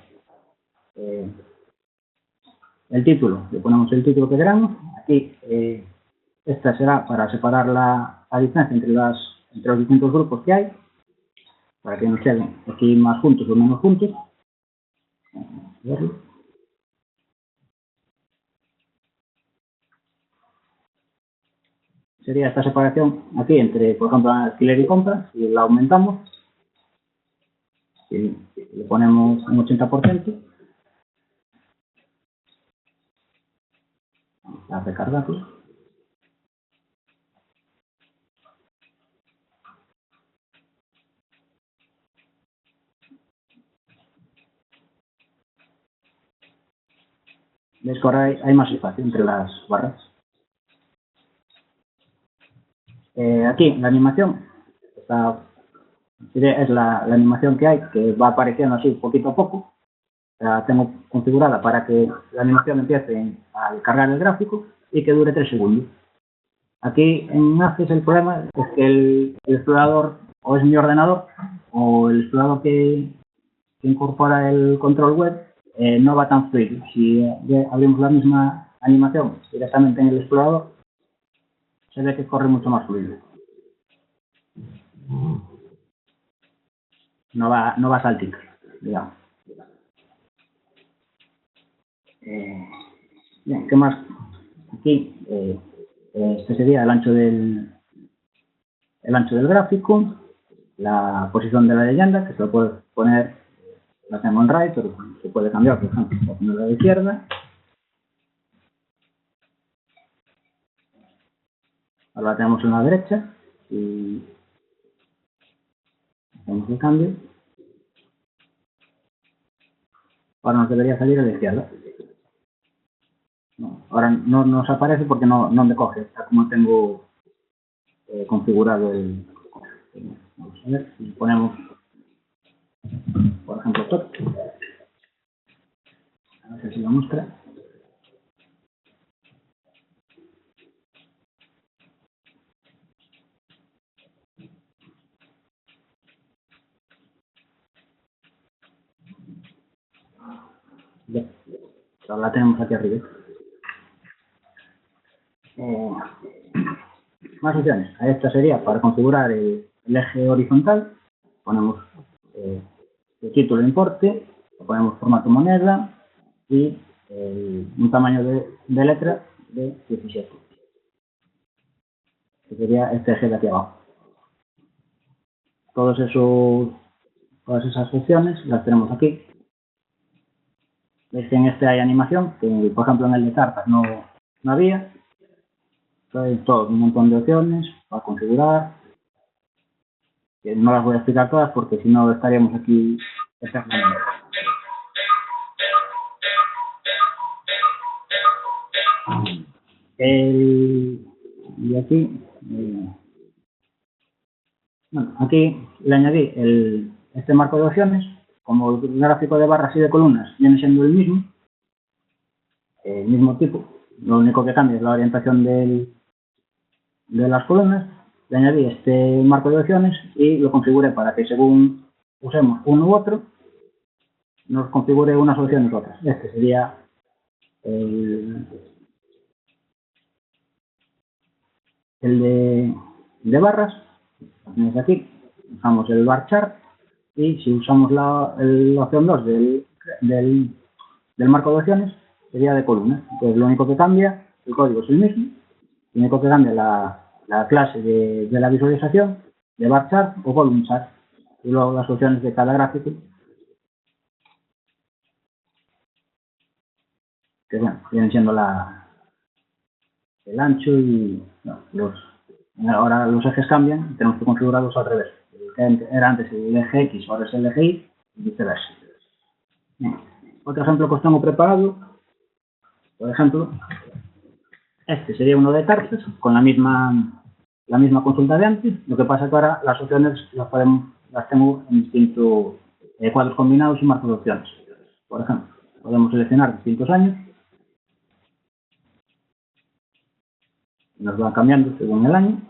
el título, le ponemos el título que queramos. Aquí, esta será para separar la distancia entre los distintos grupos que hay, para que nos queden aquí más juntos o menos juntos. Vamos a verlo. Sería esta separación aquí entre, por ejemplo, alquiler y compra. Si la aumentamos, si le ponemos un 80%, vamos a recargarlo. ¿Ves que ahora hay más espacio entre las barras? Aquí, la animación, es la animación que hay, que va apareciendo así poquito a poco. La tengo configurada para que la animación empiece al cargar el gráfico y que dure 3 segundos. Aquí en Access el problema es que el explorador o es mi ordenador o el explorador que incorpora el control web no va tan fluido. Si abrimos la misma animación directamente en el explorador, se ve que corre mucho más fluido. No va a salticar, digamos. Bien, ¿qué más? Aquí, este sería el ancho del gráfico, la posición de la leyenda, que se lo puede poner, la tengo en right, pero se puede cambiar, por ejemplo, para ponerla a la izquierda. Ahora la tenemos en la derecha y hacemos el cambio. Ahora nos debería salir a la izquierda. No, ahora no nos aparece porque no me coge, está como tengo configurado el... Vamos a ver si ponemos, por ejemplo, top. A ver si lo muestra. Bien, ahora la tenemos aquí arriba. Más opciones. Esta sería para configurar el eje horizontal. Ponemos el título de importe, ponemos formato moneda y un tamaño de letra de 17. Que sería este eje de aquí abajo. Todas esas opciones las tenemos aquí. Veis que en este hay animación, que por ejemplo en el de cartas no había. Hay todo un montón de opciones para configurar. Que no las voy a explicar todas porque si no estaríamos aquí eternamente. Y aquí, bueno, aquí le añadí este marco de opciones. Como el gráfico de barras y de columnas viene siendo el mismo tipo, lo único que cambia es la orientación de las columnas. Le añadí este marco de opciones y lo configuré para que según usemos uno u otro, nos configure unas opciones u otras. Este sería el de barras. Tenéis aquí, usamos el bar chart, y si usamos la opción 2 del marco de opciones, sería de columnas. Entonces lo único que cambia, el código es el mismo, lo único que cambia la clase de la visualización, de bar chart o column chart, y luego las opciones de cada gráfico, que bueno, vienen siendo el ancho y ahora los ejes cambian y tenemos que configurarlos al revés. Era antes el eje X, ahora es el eje Y y viceversa. Bien. Otro ejemplo que os tengo preparado, por ejemplo, este sería uno de tartas con la misma consulta de antes. Lo que pasa es que ahora las opciones las tengo en distintos cuadros combinados y marcos de opciones. Por ejemplo, podemos seleccionar distintos años. Nos van cambiando según el año.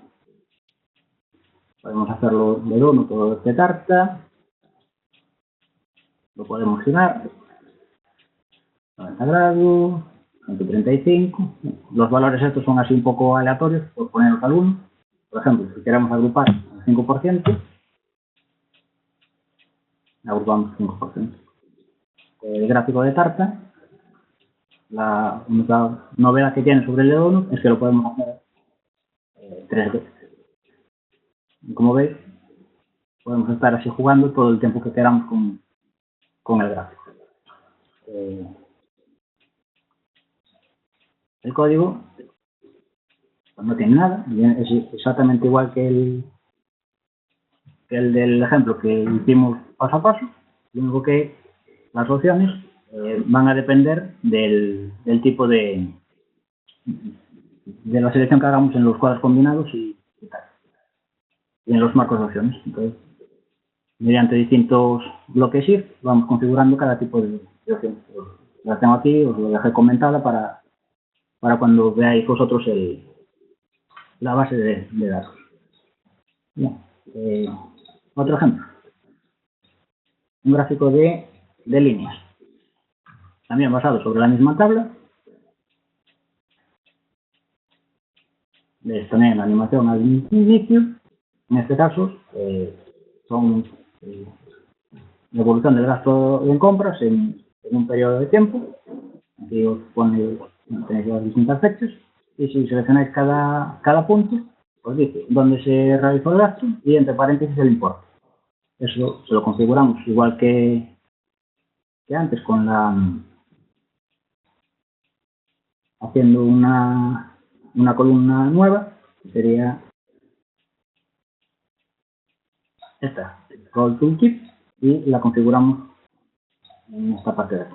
Podemos hacerlo de dono, de tarta. Lo podemos girar. 90 grados, 135. Los valores estos son así un poco aleatorios, por ponerlos al 1. Por ejemplo, si queremos agrupar el 5%, agrupamos 5%. El gráfico de tarta, la única novedad que tiene sobre el de donut es que lo podemos hacer 3 veces. Y como veis, podemos estar así jugando todo el tiempo que queramos con el gráfico. El código pues no tiene nada, es exactamente igual que el del ejemplo que hicimos paso a paso. Lo único que las opciones van a depender del tipo de la selección que hagamos en los cuadros combinados y tal, y en los marcos de opciones. Entonces, mediante distintos bloques if, vamos configurando cada tipo de opción. La tengo aquí, os lo dejé comentada para cuando veáis vosotros la base de datos. Bien. Otro ejemplo. Un gráfico de líneas. También basado sobre la misma tabla. Les tenéis la animación al inicio. En este caso, son la evolución del gasto en compras en un periodo de tiempo. Aquí os tenéis las distintas fechas. Y si seleccionáis cada punto, os dice dónde se realizó el gasto y entre paréntesis el importe. Eso se lo configuramos igual que antes con haciendo una columna nueva, que sería esta, Roll Tooltip, y la configuramos en esta parte de aquí.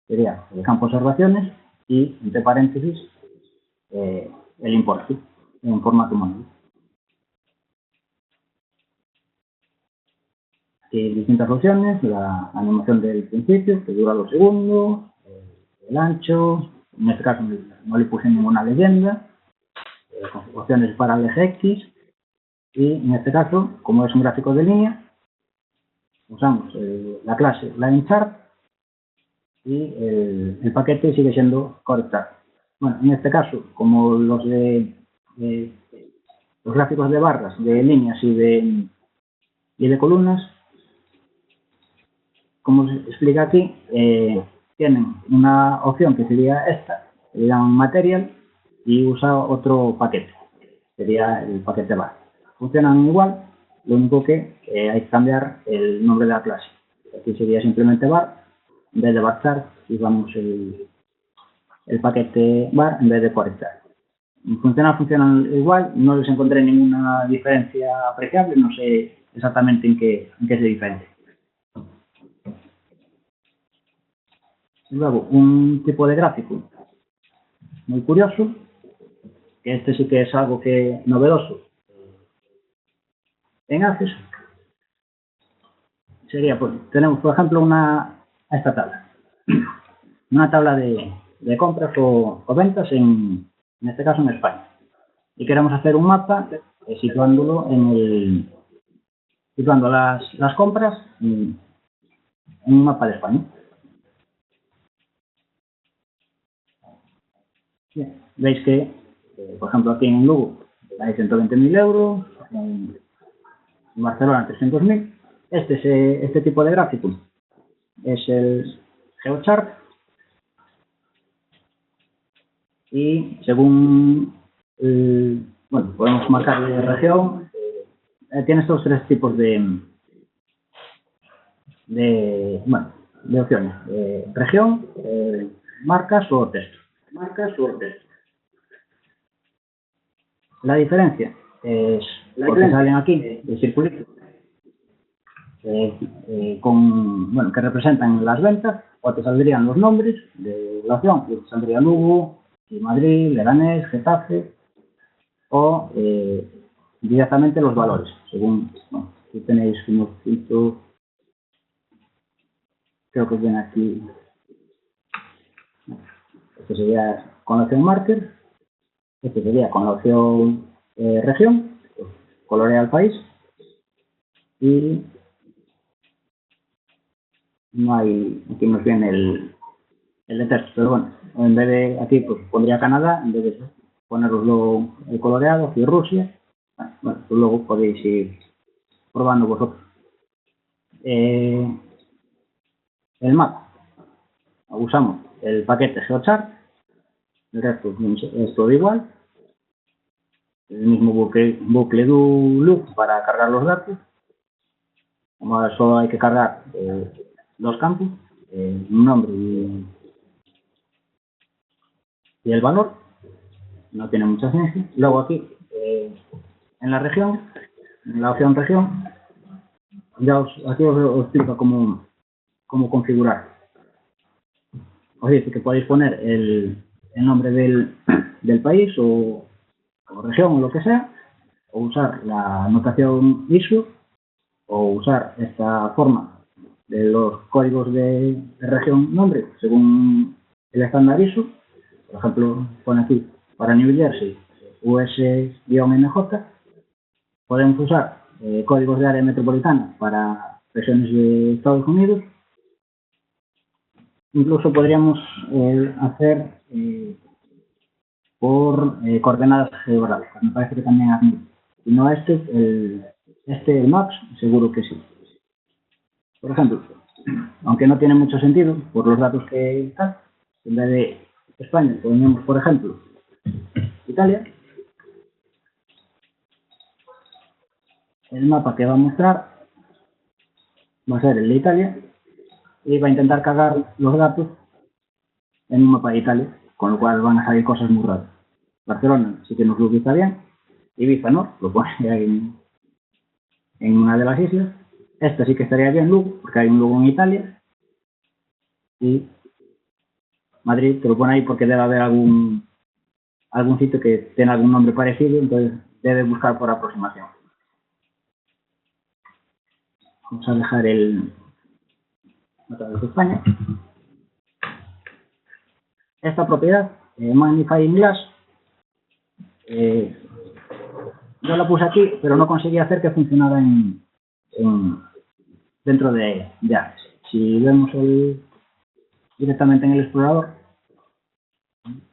Sería el campo observaciones y entre paréntesis el importe en formato manual. Aquí distintas opciones, la animación del principio, que dura 2 segundos, el ancho, en este caso no le puse ninguna leyenda, opciones para el eje X, y en este caso, como es un gráfico de línea, usamos la clase LineChart y el paquete sigue siendo CoreChart. Bueno, en este caso, como los gráficos de barras, de líneas y de columnas, como se explica aquí, tienen una opción que sería esta, que le llaman Material, y usa otro paquete, sería el paquete bar. Funcionan igual, lo único que hay que cambiar el nombre de la clase. Aquí sería simplemente bar, en vez de bar chart, usamos el paquete bar en vez de core chart. Funcionan igual, no les encontré ninguna diferencia apreciable, no sé exactamente en qué se diferencia. Luego, un tipo de gráfico muy curioso que este sí que es algo que novedoso en Access, sería, pues, tenemos por ejemplo esta tabla, una tabla de compras o ventas en este caso en España, y queremos hacer un mapa situando las compras en un mapa de España. Bien, veis que, por ejemplo, aquí en Lugo hay 120.000 euros, en Barcelona 300.000. Este tipo de gráfico es el GeoChart, y según, bueno, podemos marcar de región, tiene estos tres tipos de opciones: región, marcas o texto. La diferencia es porque salen aquí el circulito que representan las ventas, o te saldrían los nombres de la opción, y te saldría Lugo, Madrid, Leganés, Getafe, o directamente los valores, según, bueno, aquí tenéis unos filtros, creo que viene aquí, este sería con la opción marker, este sería con la opción región, pues, colorea el país, y no hay, aquí nos viene el de texto, pero bueno, en vez de aquí pues pondría Canadá, en vez de poneroslo el coloreado, aquí Rusia. Bueno, pues luego podéis ir probando vosotros. El mapa, usamos el paquete GeoChart, el resto es todo igual, el mismo bucle do loop para cargar los datos. Como solo hay que cargar dos campos, un nombre y el valor, no tiene mucha ciencia. Luego aquí, en la región, en la opción región, ya aquí os explico cómo configurar. Os dice que podéis poner el nombre del país o región o lo que sea, o usar la notación ISO, o usar esta forma de los códigos de región nombre según el estándar ISO. Por ejemplo, pone aquí para New Jersey US-MJ. Podemos usar códigos de área metropolitana para regiones de Estados Unidos. Incluso podríamos hacer por coordenadas geográficas. Me parece que también admite. Si no el Maps, seguro que sí. Por ejemplo, aunque no tiene mucho sentido por los datos que están, en vez de España ponemos, por ejemplo, Italia. El mapa que va a mostrar va a ser el de Italia y va a intentar cargar los datos en un mapa de Italia, con lo cual van a salir cosas muy raras. Barcelona sí que nos lo ubica bien, Ibiza no, lo pone ahí en una de las islas. Esta sí que estaría bien, Lugo, porque hay un Lugo en Italia, y Madrid te lo pone ahí porque debe haber algún sitio que tenga algún nombre parecido, entonces debe buscar por aproximación. Vamos a dejar otra vez España. Esta propiedad, Magnifying Glass, yo la puse aquí, pero no conseguí hacer que funcionara dentro de Access. Si vemos directamente en el explorador,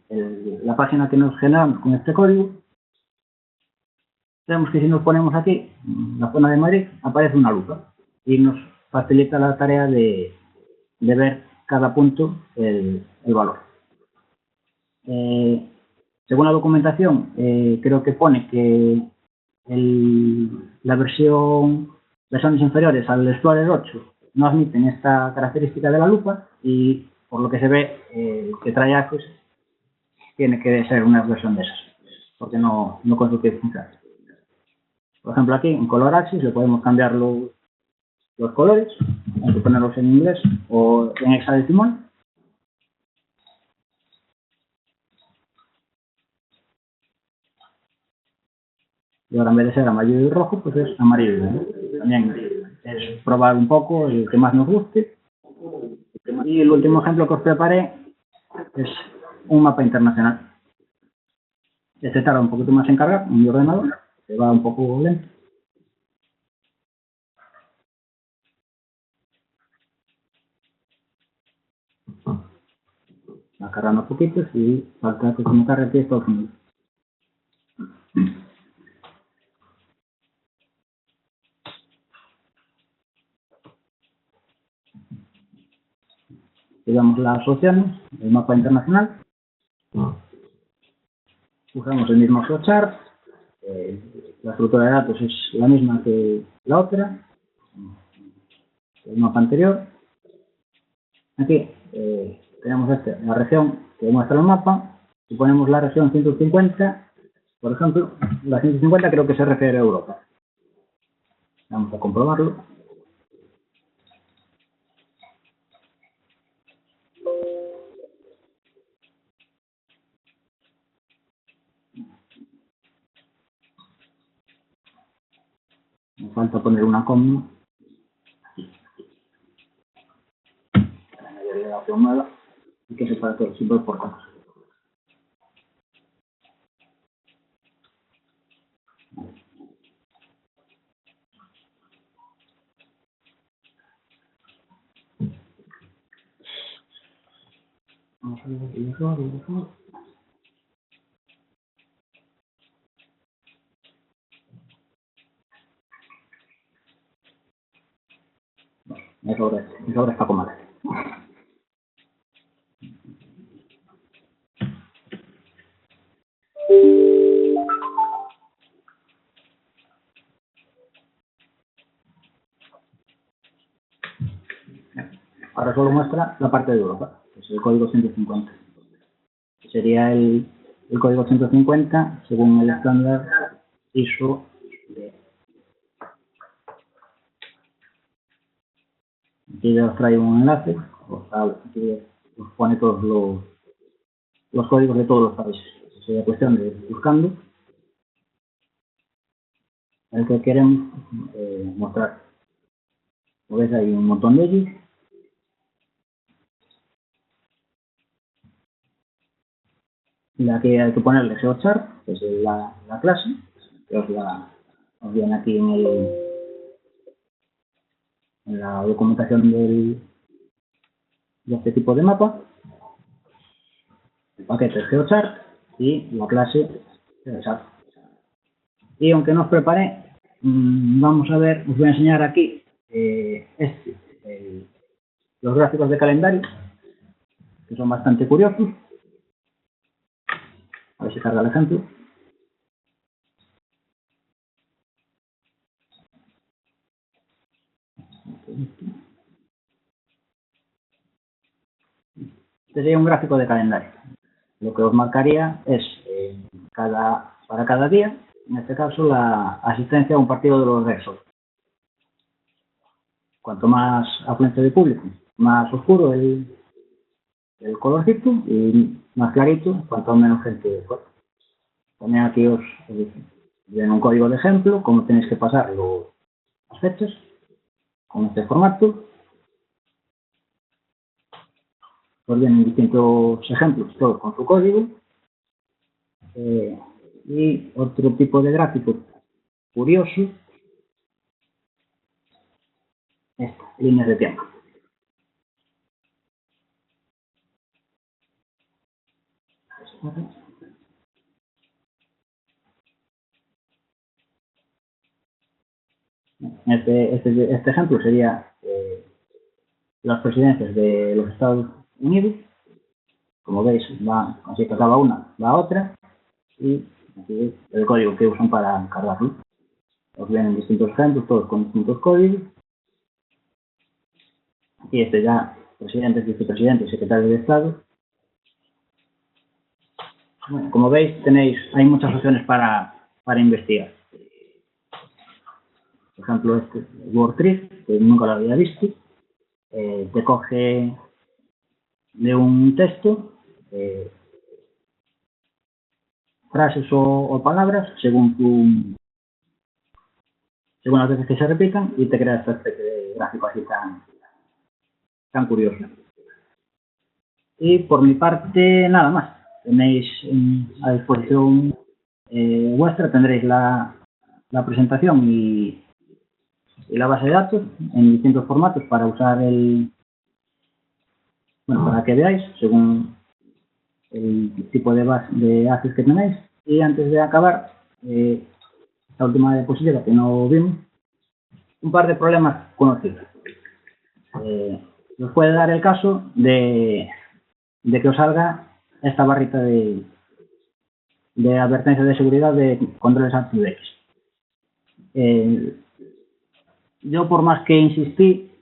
la página que nos generamos con este código, vemos que si nos ponemos aquí, en la zona de Madrid, aparece una lupa y nos facilita la tarea de ver cada punto el valor. Según la documentación, creo que pone que las versiones inferiores al Explorer 8 no admiten esta característica de la lupa, y por lo que se ve, que trae Access tiene que ser una versión de esas, porque no consigue funcionar. Por ejemplo, aquí en Color Axis le podemos cambiar los colores, hay que ponerlos en inglés o en hexadecimal. y ahora en vez de ser amarillo y rojo, pues es amarillo y verde. También es probar un poco el que más nos guste. Y el último ejemplo que os preparé es un mapa internacional. Este tarda un poquito más en cargar, en mi ordenador, que va un poco lento. Va cargando poquitos y falta que se me cargue aquí Estados Unidos. Digamos las opciones, el mapa internacional. Usamos el mismo flowchart. La estructura de datos es la misma que la otra, el mapa anterior. Aquí tenemos la región que muestra el mapa. Si ponemos la región 150, por ejemplo, la 150 creo que se refiere a Europa. Vamos a comprobarlo. Me falta poner una coma. Añadir la opción nueva y que separa todos los símbolos por comas. Vamos a ver el error. Error está comada. Ahora solo muestra la parte de Europa, que es el código 150. Sería el código 150 según el estándar ISO de... Aquí os traigo un enlace, aquí os pone todos los códigos de todos los países. Sería cuestión de ir buscando el que queremos mostrar. Como veis, hay un montón de ellos. Y aquí hay que ponerle GeoChart, que es la clase, que os viene aquí en la documentación de este tipo de mapa. El paquete es GeoChart y la clase GeoChart. Y aunque no os preparé, vamos a ver, os voy a enseñar aquí los gráficos de calendario, que son bastante curiosos. A ver si carga el ejemplo. Este sería un gráfico de calendario. Lo que os marcaría es para cada día, en este caso, la asistencia a un partido de los Red Sox. Cuanto más afluencia de público, más oscuro el colorcito y más clarito, cuanto menos gente fuera. También aquí os den un código de ejemplo, cómo tenéis que pasar las fechas con este formato. Os vienen distintos ejemplos, todos con su código. Y otro tipo de gráfico curioso, líneas de tiempo. Este ejemplo sería las presidencias de los Estados Unidos. Como veis, así que acaba una, la otra, y aquí el código que usan para cargarlo. Os vienen distintos ejemplos, todos con distintos códigos. Y este ya, presidentes, vicepresidentes, secretarios de Estado. Bueno, como veis, hay muchas opciones para investigar. Por ejemplo, este WordTrick, que nunca lo había visto, te coge de un texto frases o palabras según según las veces que se repitan, y te crea esta especie de gráfico así tan curioso. Y por mi parte, nada más. Tenéis a disposición vuestra, tendréis la presentación y la base de datos en distintos formatos para usar para que veáis según el tipo de assets que tenéis. Y antes de acabar, esta última diapositiva que no vimos, un par de problemas conocidos. Os puede dar el caso de que os salga esta barrita de advertencia de seguridad de controles ActiveX. Yo, por más que insistí,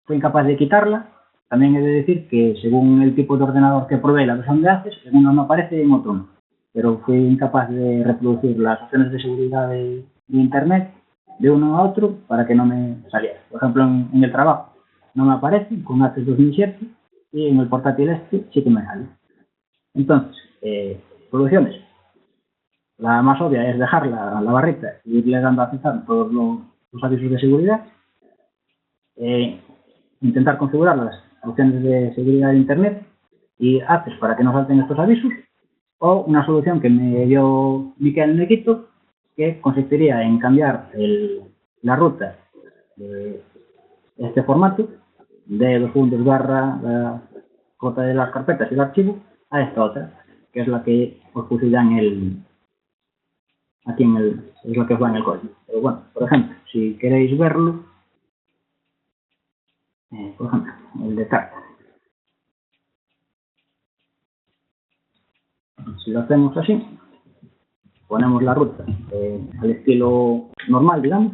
fui incapaz de quitarla. También he de decir que según el tipo de ordenador que probé, la versión de Access, en uno no aparece y en otro no. Pero fui incapaz de reproducir las opciones de seguridad de Internet de uno a otro para que no me saliera. Por ejemplo, en el trabajo no me aparece con Access 2007 y en el portátil este sí que me sale. Entonces, soluciones. La más obvia es dejar la barrita y irle dando a aceptar todos los avisos de seguridad. Intentar configurar las opciones de seguridad de Internet y Access para que no salten estos avisos. O una solución que me dio Miquel en Equito, que consistiría en cambiar la ruta de este formato de // la ruta de las carpetas y el archivo a esta otra, que es la que os puse ya aquí es lo que os va en el código. Pero bueno, por ejemplo, si queréis verlo, por ejemplo, el de carta. Si lo hacemos así, ponemos la ruta al estilo normal, digamos,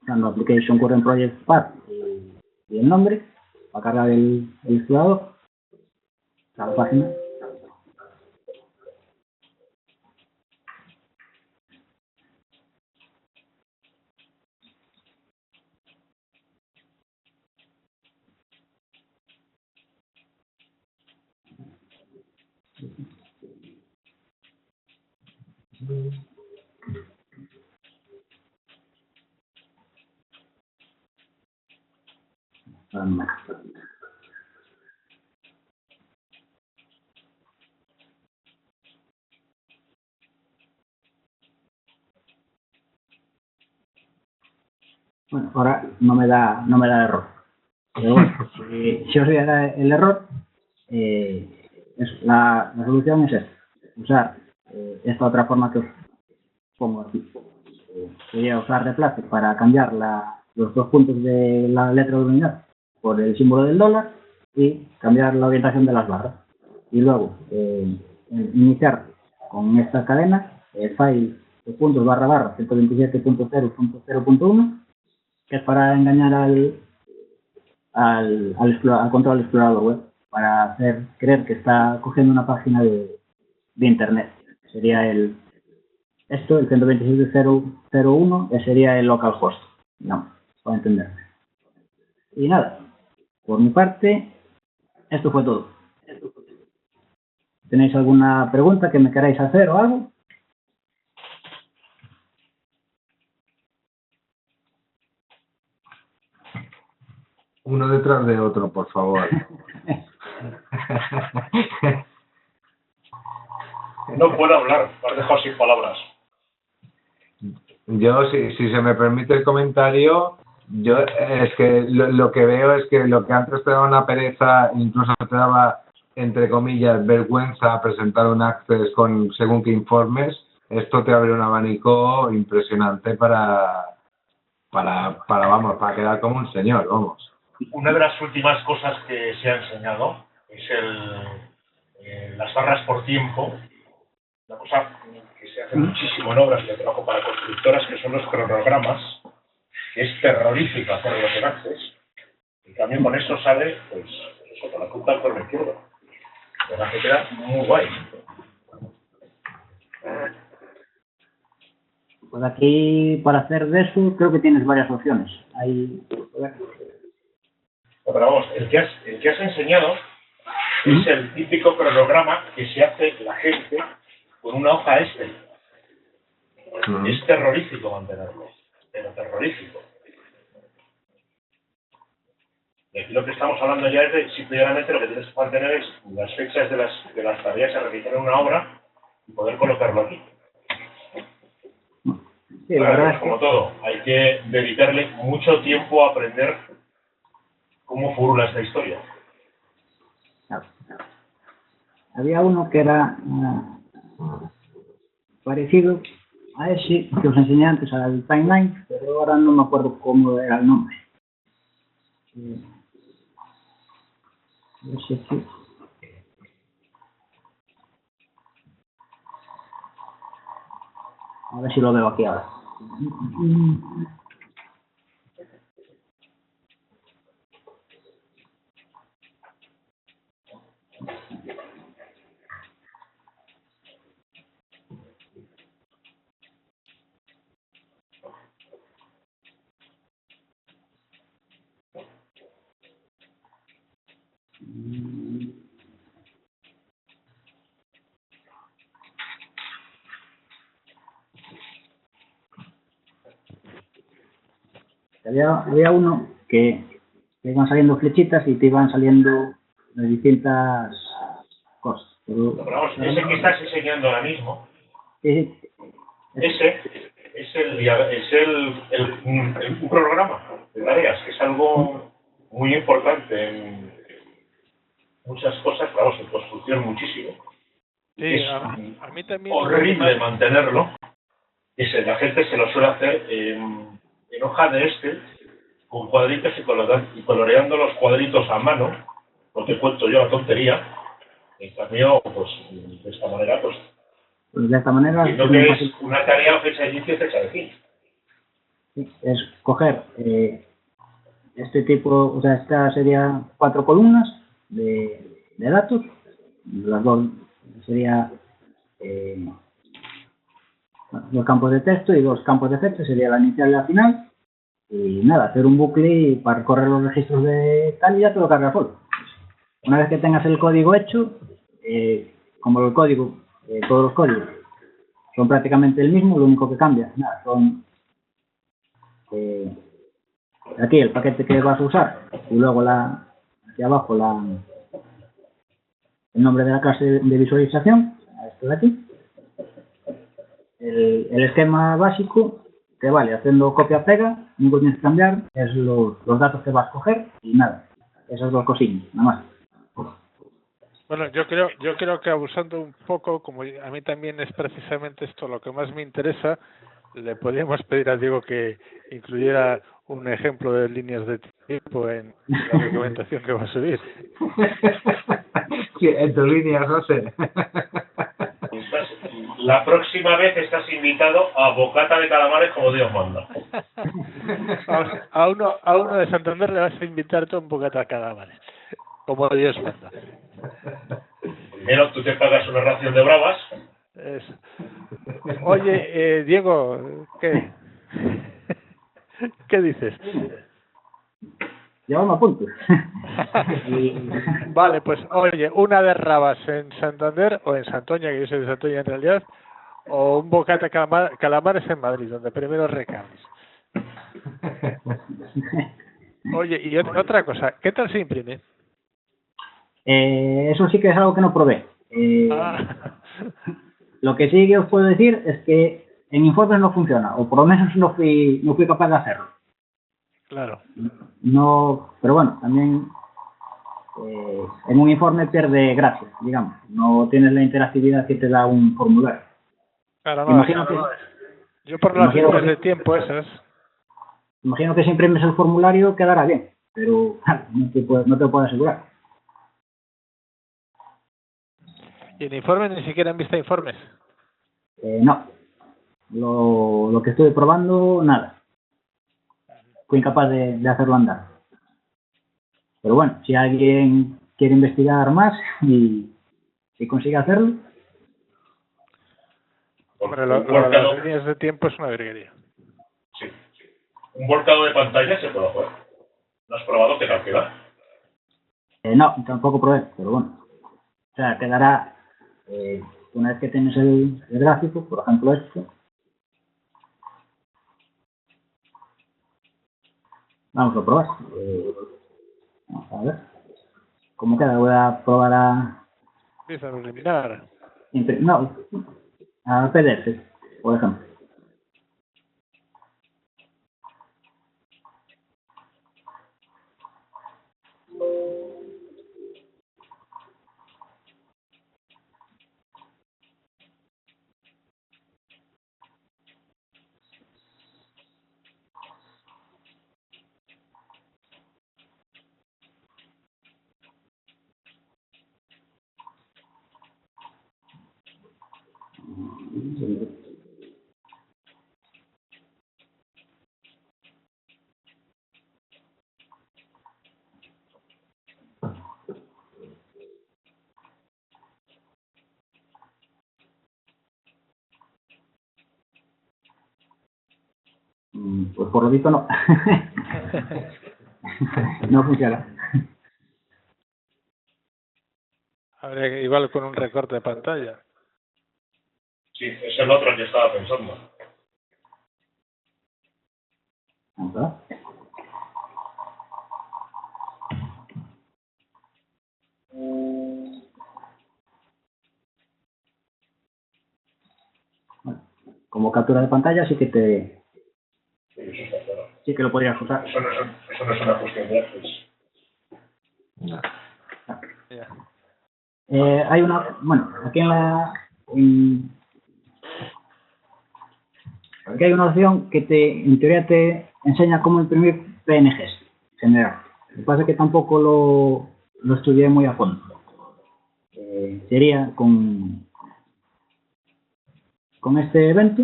usando Application Current Project Path y el nombre, para cargar el explorador, la página. Bueno, ahora no me da error. Pero bueno, si os diera el error, la solución es esta. Usar esta otra forma que os pongo aquí. Sería usar replace para cambiar los 2 puntos de la letra de unidad por el símbolo del dólar y cambiar la orientación de las barras. Y luego iniciar con esta cadena file de puntos // 127.0.0.1, que es para engañar al control explorador web, para hacer creer que está cogiendo una página de Internet. Sería el 127.0.0.1, que sería el localhost, no, para entenderme. Y nada, por mi parte, esto fue todo. ¿Tenéis alguna pregunta que me queráis hacer o algo? Uno detrás de otro, por favor. No puedo hablar, me has dejado sin palabras. Yo, si se me permite el comentario, yo es que lo que veo es que lo que antes te daba una pereza, incluso te daba, entre comillas, vergüenza presentar un Access con según qué informes, esto te abre un abanico impresionante para quedar como un señor, vamos. Una de las últimas cosas que se ha enseñado es las barras por tiempo, una cosa que se hace muchísimo en obras de trabajo para constructoras, que son los cronogramas, que es terrorífico hacerlo en Access, y también con eso sale, pues, eso, con la punta del cuerno izquierdo. La verdad que queda muy guay. Pues aquí, para hacer de eso, creo que tienes varias opciones. Pero vamos, el que has enseñado es el típico cronograma que se hace la gente con una hoja Excel. Es terrorífico mantenerlo, pero terrorífico. Y aquí lo que estamos hablando ya es de simplemente lo que tienes que mantener es las fechas de las tareas a realizar en una obra y poder colocarlo aquí. Sí, la claro, verdad pues es como que todo, hay que dedicarle mucho tiempo a aprender cómo furula esta historia. claro, había uno que era parecido a ese que os enseñé antes, al Timeline, pero ahora no me acuerdo cómo era el nombre. Ese aquí. A ver si lo veo aquí ahora. Había uno que te iban saliendo flechitas y te iban saliendo de distintas cosas. Pero vamos, ese que estás enseñando ahora mismo, Sí, ese es un programa de tareas, que es algo muy importante en muchas cosas, vamos, en construcción muchísimo. Sí, Es a mí también horrible mantenerlo. La gente se lo suele hacer en hoja de Excel con cuadritos y coloreando los cuadritos a mano, no te cuento yo la tontería. En cambio, pues de esta manera, pues de esta manera entiendo que es una tarea fecha de inicio y fecha de fin. sí, es coger este tipo, o sea, esta sería 4 columnas de datos, las dos sería dos campos de texto y dos campos de fecha, sería la inicial y la final, y nada, hacer un bucle para recorrer los registros de tal y ya te lo cargas solo. Una vez que tengas el código hecho, como el código, todos los códigos son prácticamente el mismo, lo único que cambia, nada, son aquí el paquete que vas a usar y luego aquí abajo el nombre de la clase de visualización, esto de aquí, el esquema básico que vale haciendo copia-pega, lo único que tienes que cambiar es los datos que vas a coger y nada, esas dos cosillas, nada más. Bueno, yo creo que abusando un poco, como a mí también es precisamente esto lo que más me interesa, le podríamos pedir a Diego que incluyera un ejemplo de líneas de tiempo en la documentación que va a subir. En tus líneas, no sé. La próxima vez estás invitado a bocata de calamares como Dios manda. A uno de Santander le vas a invitar tú un bocata de calamares, como Dios manda. Primero tú te pagas una ración de bravas. Eso. Oye, Diego, ¿qué dices? Llévame apuntes. Vale, pues oye, una de rabas en Santander o en Santoña, que yo soy de Santoña en realidad, o un bocata de calamares en Madrid, donde primero recables. Oye, y otra cosa, ¿qué tal se imprime? Eso sí que es algo que no probé. Lo que sí que os puedo decir es que en informes no funciona, o por lo menos no fui capaz de hacerlo. Claro. No, pero bueno, también en un informe pierde gracia, digamos. No tienes la interactividad que te da un formulario. Claro, Imagino yo por las líneas de tiempo esas. Imagino que si imprimes el formulario quedará bien, pero no te lo puedo asegurar. ¿Y en informes ni siquiera han visto informes? No. Lo que estuve probando, nada. Fui incapaz de hacerlo andar. Pero bueno, si alguien quiere investigar más y consigue hacerlo. Hombre, las líneas de tiempo es una virguería. Sí. Un volcado de pantalla se puede hacer. ¿Lo has probado? ¿Qué tal queda? No, tampoco probé, pero bueno. O sea, quedará, una vez que tienes el gráfico, por ejemplo esto, Vamos a probar. Vamos a ver. ¿Cómo queda? Voy a probar a... Empieza a eliminar. No, a PDF, por ejemplo. Pues por lo visto no. No funciona. Habría que, igual con un recorte de pantalla. Sí, es el otro que estaba pensando. Vamos a ver. Bueno, como captura de pantalla sí que Sí, eso está claro. sí que lo podrías usar. Eso no es una cuestión de haces. No. Ya. Hay una, bueno, aquí aquí hay una opción que en teoría te enseña cómo imprimir PNGs en general. Lo que pasa es que tampoco lo estudié muy a fondo. Sería con este evento.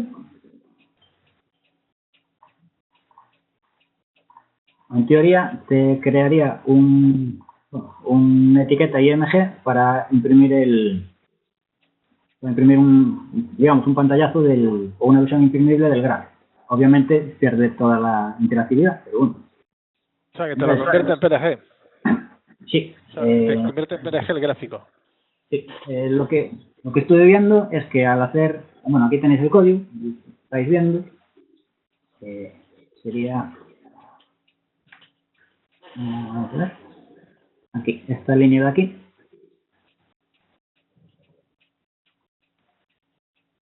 En teoría te crearía una etiqueta IMG para imprimir digamos, un pantallazo o una versión imprimible del gráfico. Obviamente pierde toda la interactividad, pero bueno. O sea, que te lo convierte en PNG. Sí. O sea, te convierte en PNG el gráfico. Sí. Lo que estuve viendo es que al hacer, bueno, aquí tenéis el código, estáis viendo, sería, vamos a ver, aquí, esta línea de aquí,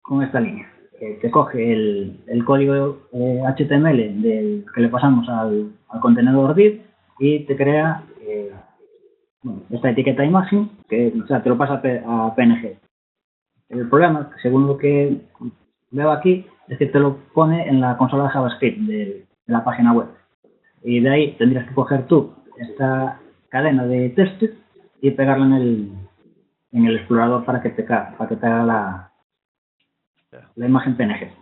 con esta línea, que te coge el código HTML que le pasamos al contenedor div y te crea esta etiqueta imagen, que o sea, te lo pasa a PNG. El problema, según lo que veo aquí, es que te lo pone en la consola de JavaScript de la página web. Y de ahí tendrías que coger tú esta cadena de texto y pegarla en el explorador para que te haga la imagen PNG.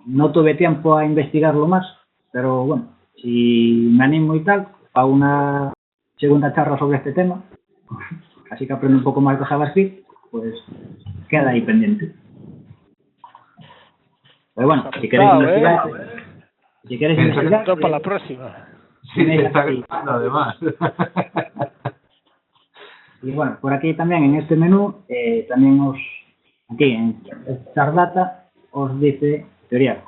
No tuve tiempo a investigarlo más, pero bueno, si me animo y tal, hago una segunda charla sobre este tema, así que aprendo un poco más de JavaScript, pues queda ahí pendiente. Pero bueno, si queréis investigar, para la próxima. Sí, se está gritando además. Y bueno, por aquí también en este menú, también aquí en Start Data, os dice, en teoría,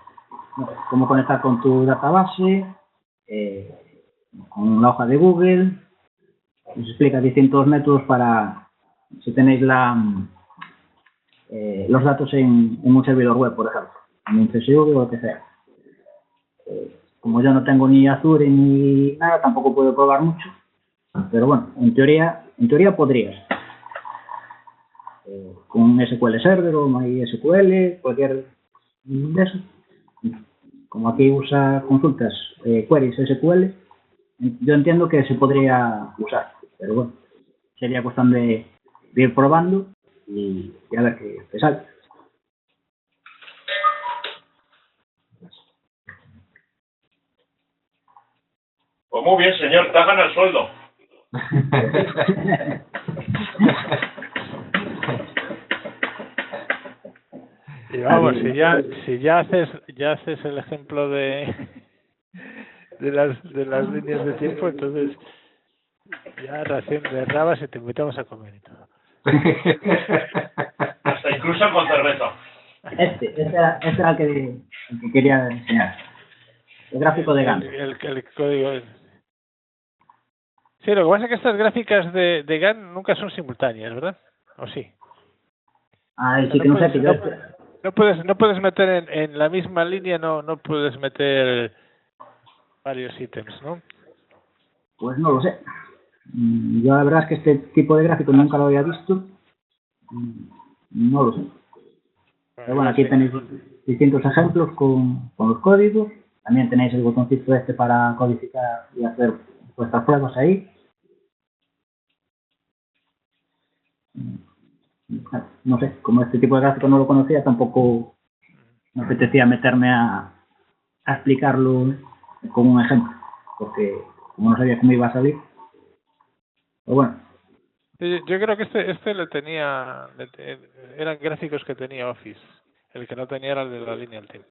cómo conectar con tu database, con la hoja de Google, os explica distintos métodos para, si tenéis los datos en un servidor web, por ejemplo, en un CSV o lo que sea. Como yo no tengo ni Azure ni nada, tampoco puedo probar mucho, pero bueno, en teoría podrías. Con SQL Server o MySQL, cualquier de eso. Como aquí usa consultas queries SQL, yo entiendo que se podría usar, pero bueno, sería cuestión de ir probando y a ver qué sale. Pues muy bien, señor, te hagan el sueldo. Y vamos, si ya haces el ejemplo de las líneas de tiempo, entonces ya ración de rabas y te invitamos a comer y todo. Hasta incluso con cerveza. Este era el que quería enseñar. el gráfico de GAN. El código. Sí, lo que pasa es que estas gráficas de GAN nunca son simultáneas, ¿verdad? ¿O sí? Ahí sí que no sé, que yo... No puedes meter en la misma línea, no puedes meter varios ítems, ¿no? Pues no lo sé. Yo la verdad es que este tipo de gráfico nunca lo había visto. No lo sé. Pero bueno, aquí tenéis distintos ejemplos con los códigos. También tenéis el botoncito este para codificar y hacer vuestras pruebas ahí. No sé, como este tipo de gráfico no lo conocía, tampoco me apetecía meterme a explicarlo con un ejemplo, porque como no sabía cómo iba a salir. Pero bueno. Yo creo que este eran gráficos que tenía Office. El que no tenía era el de la línea del tiempo.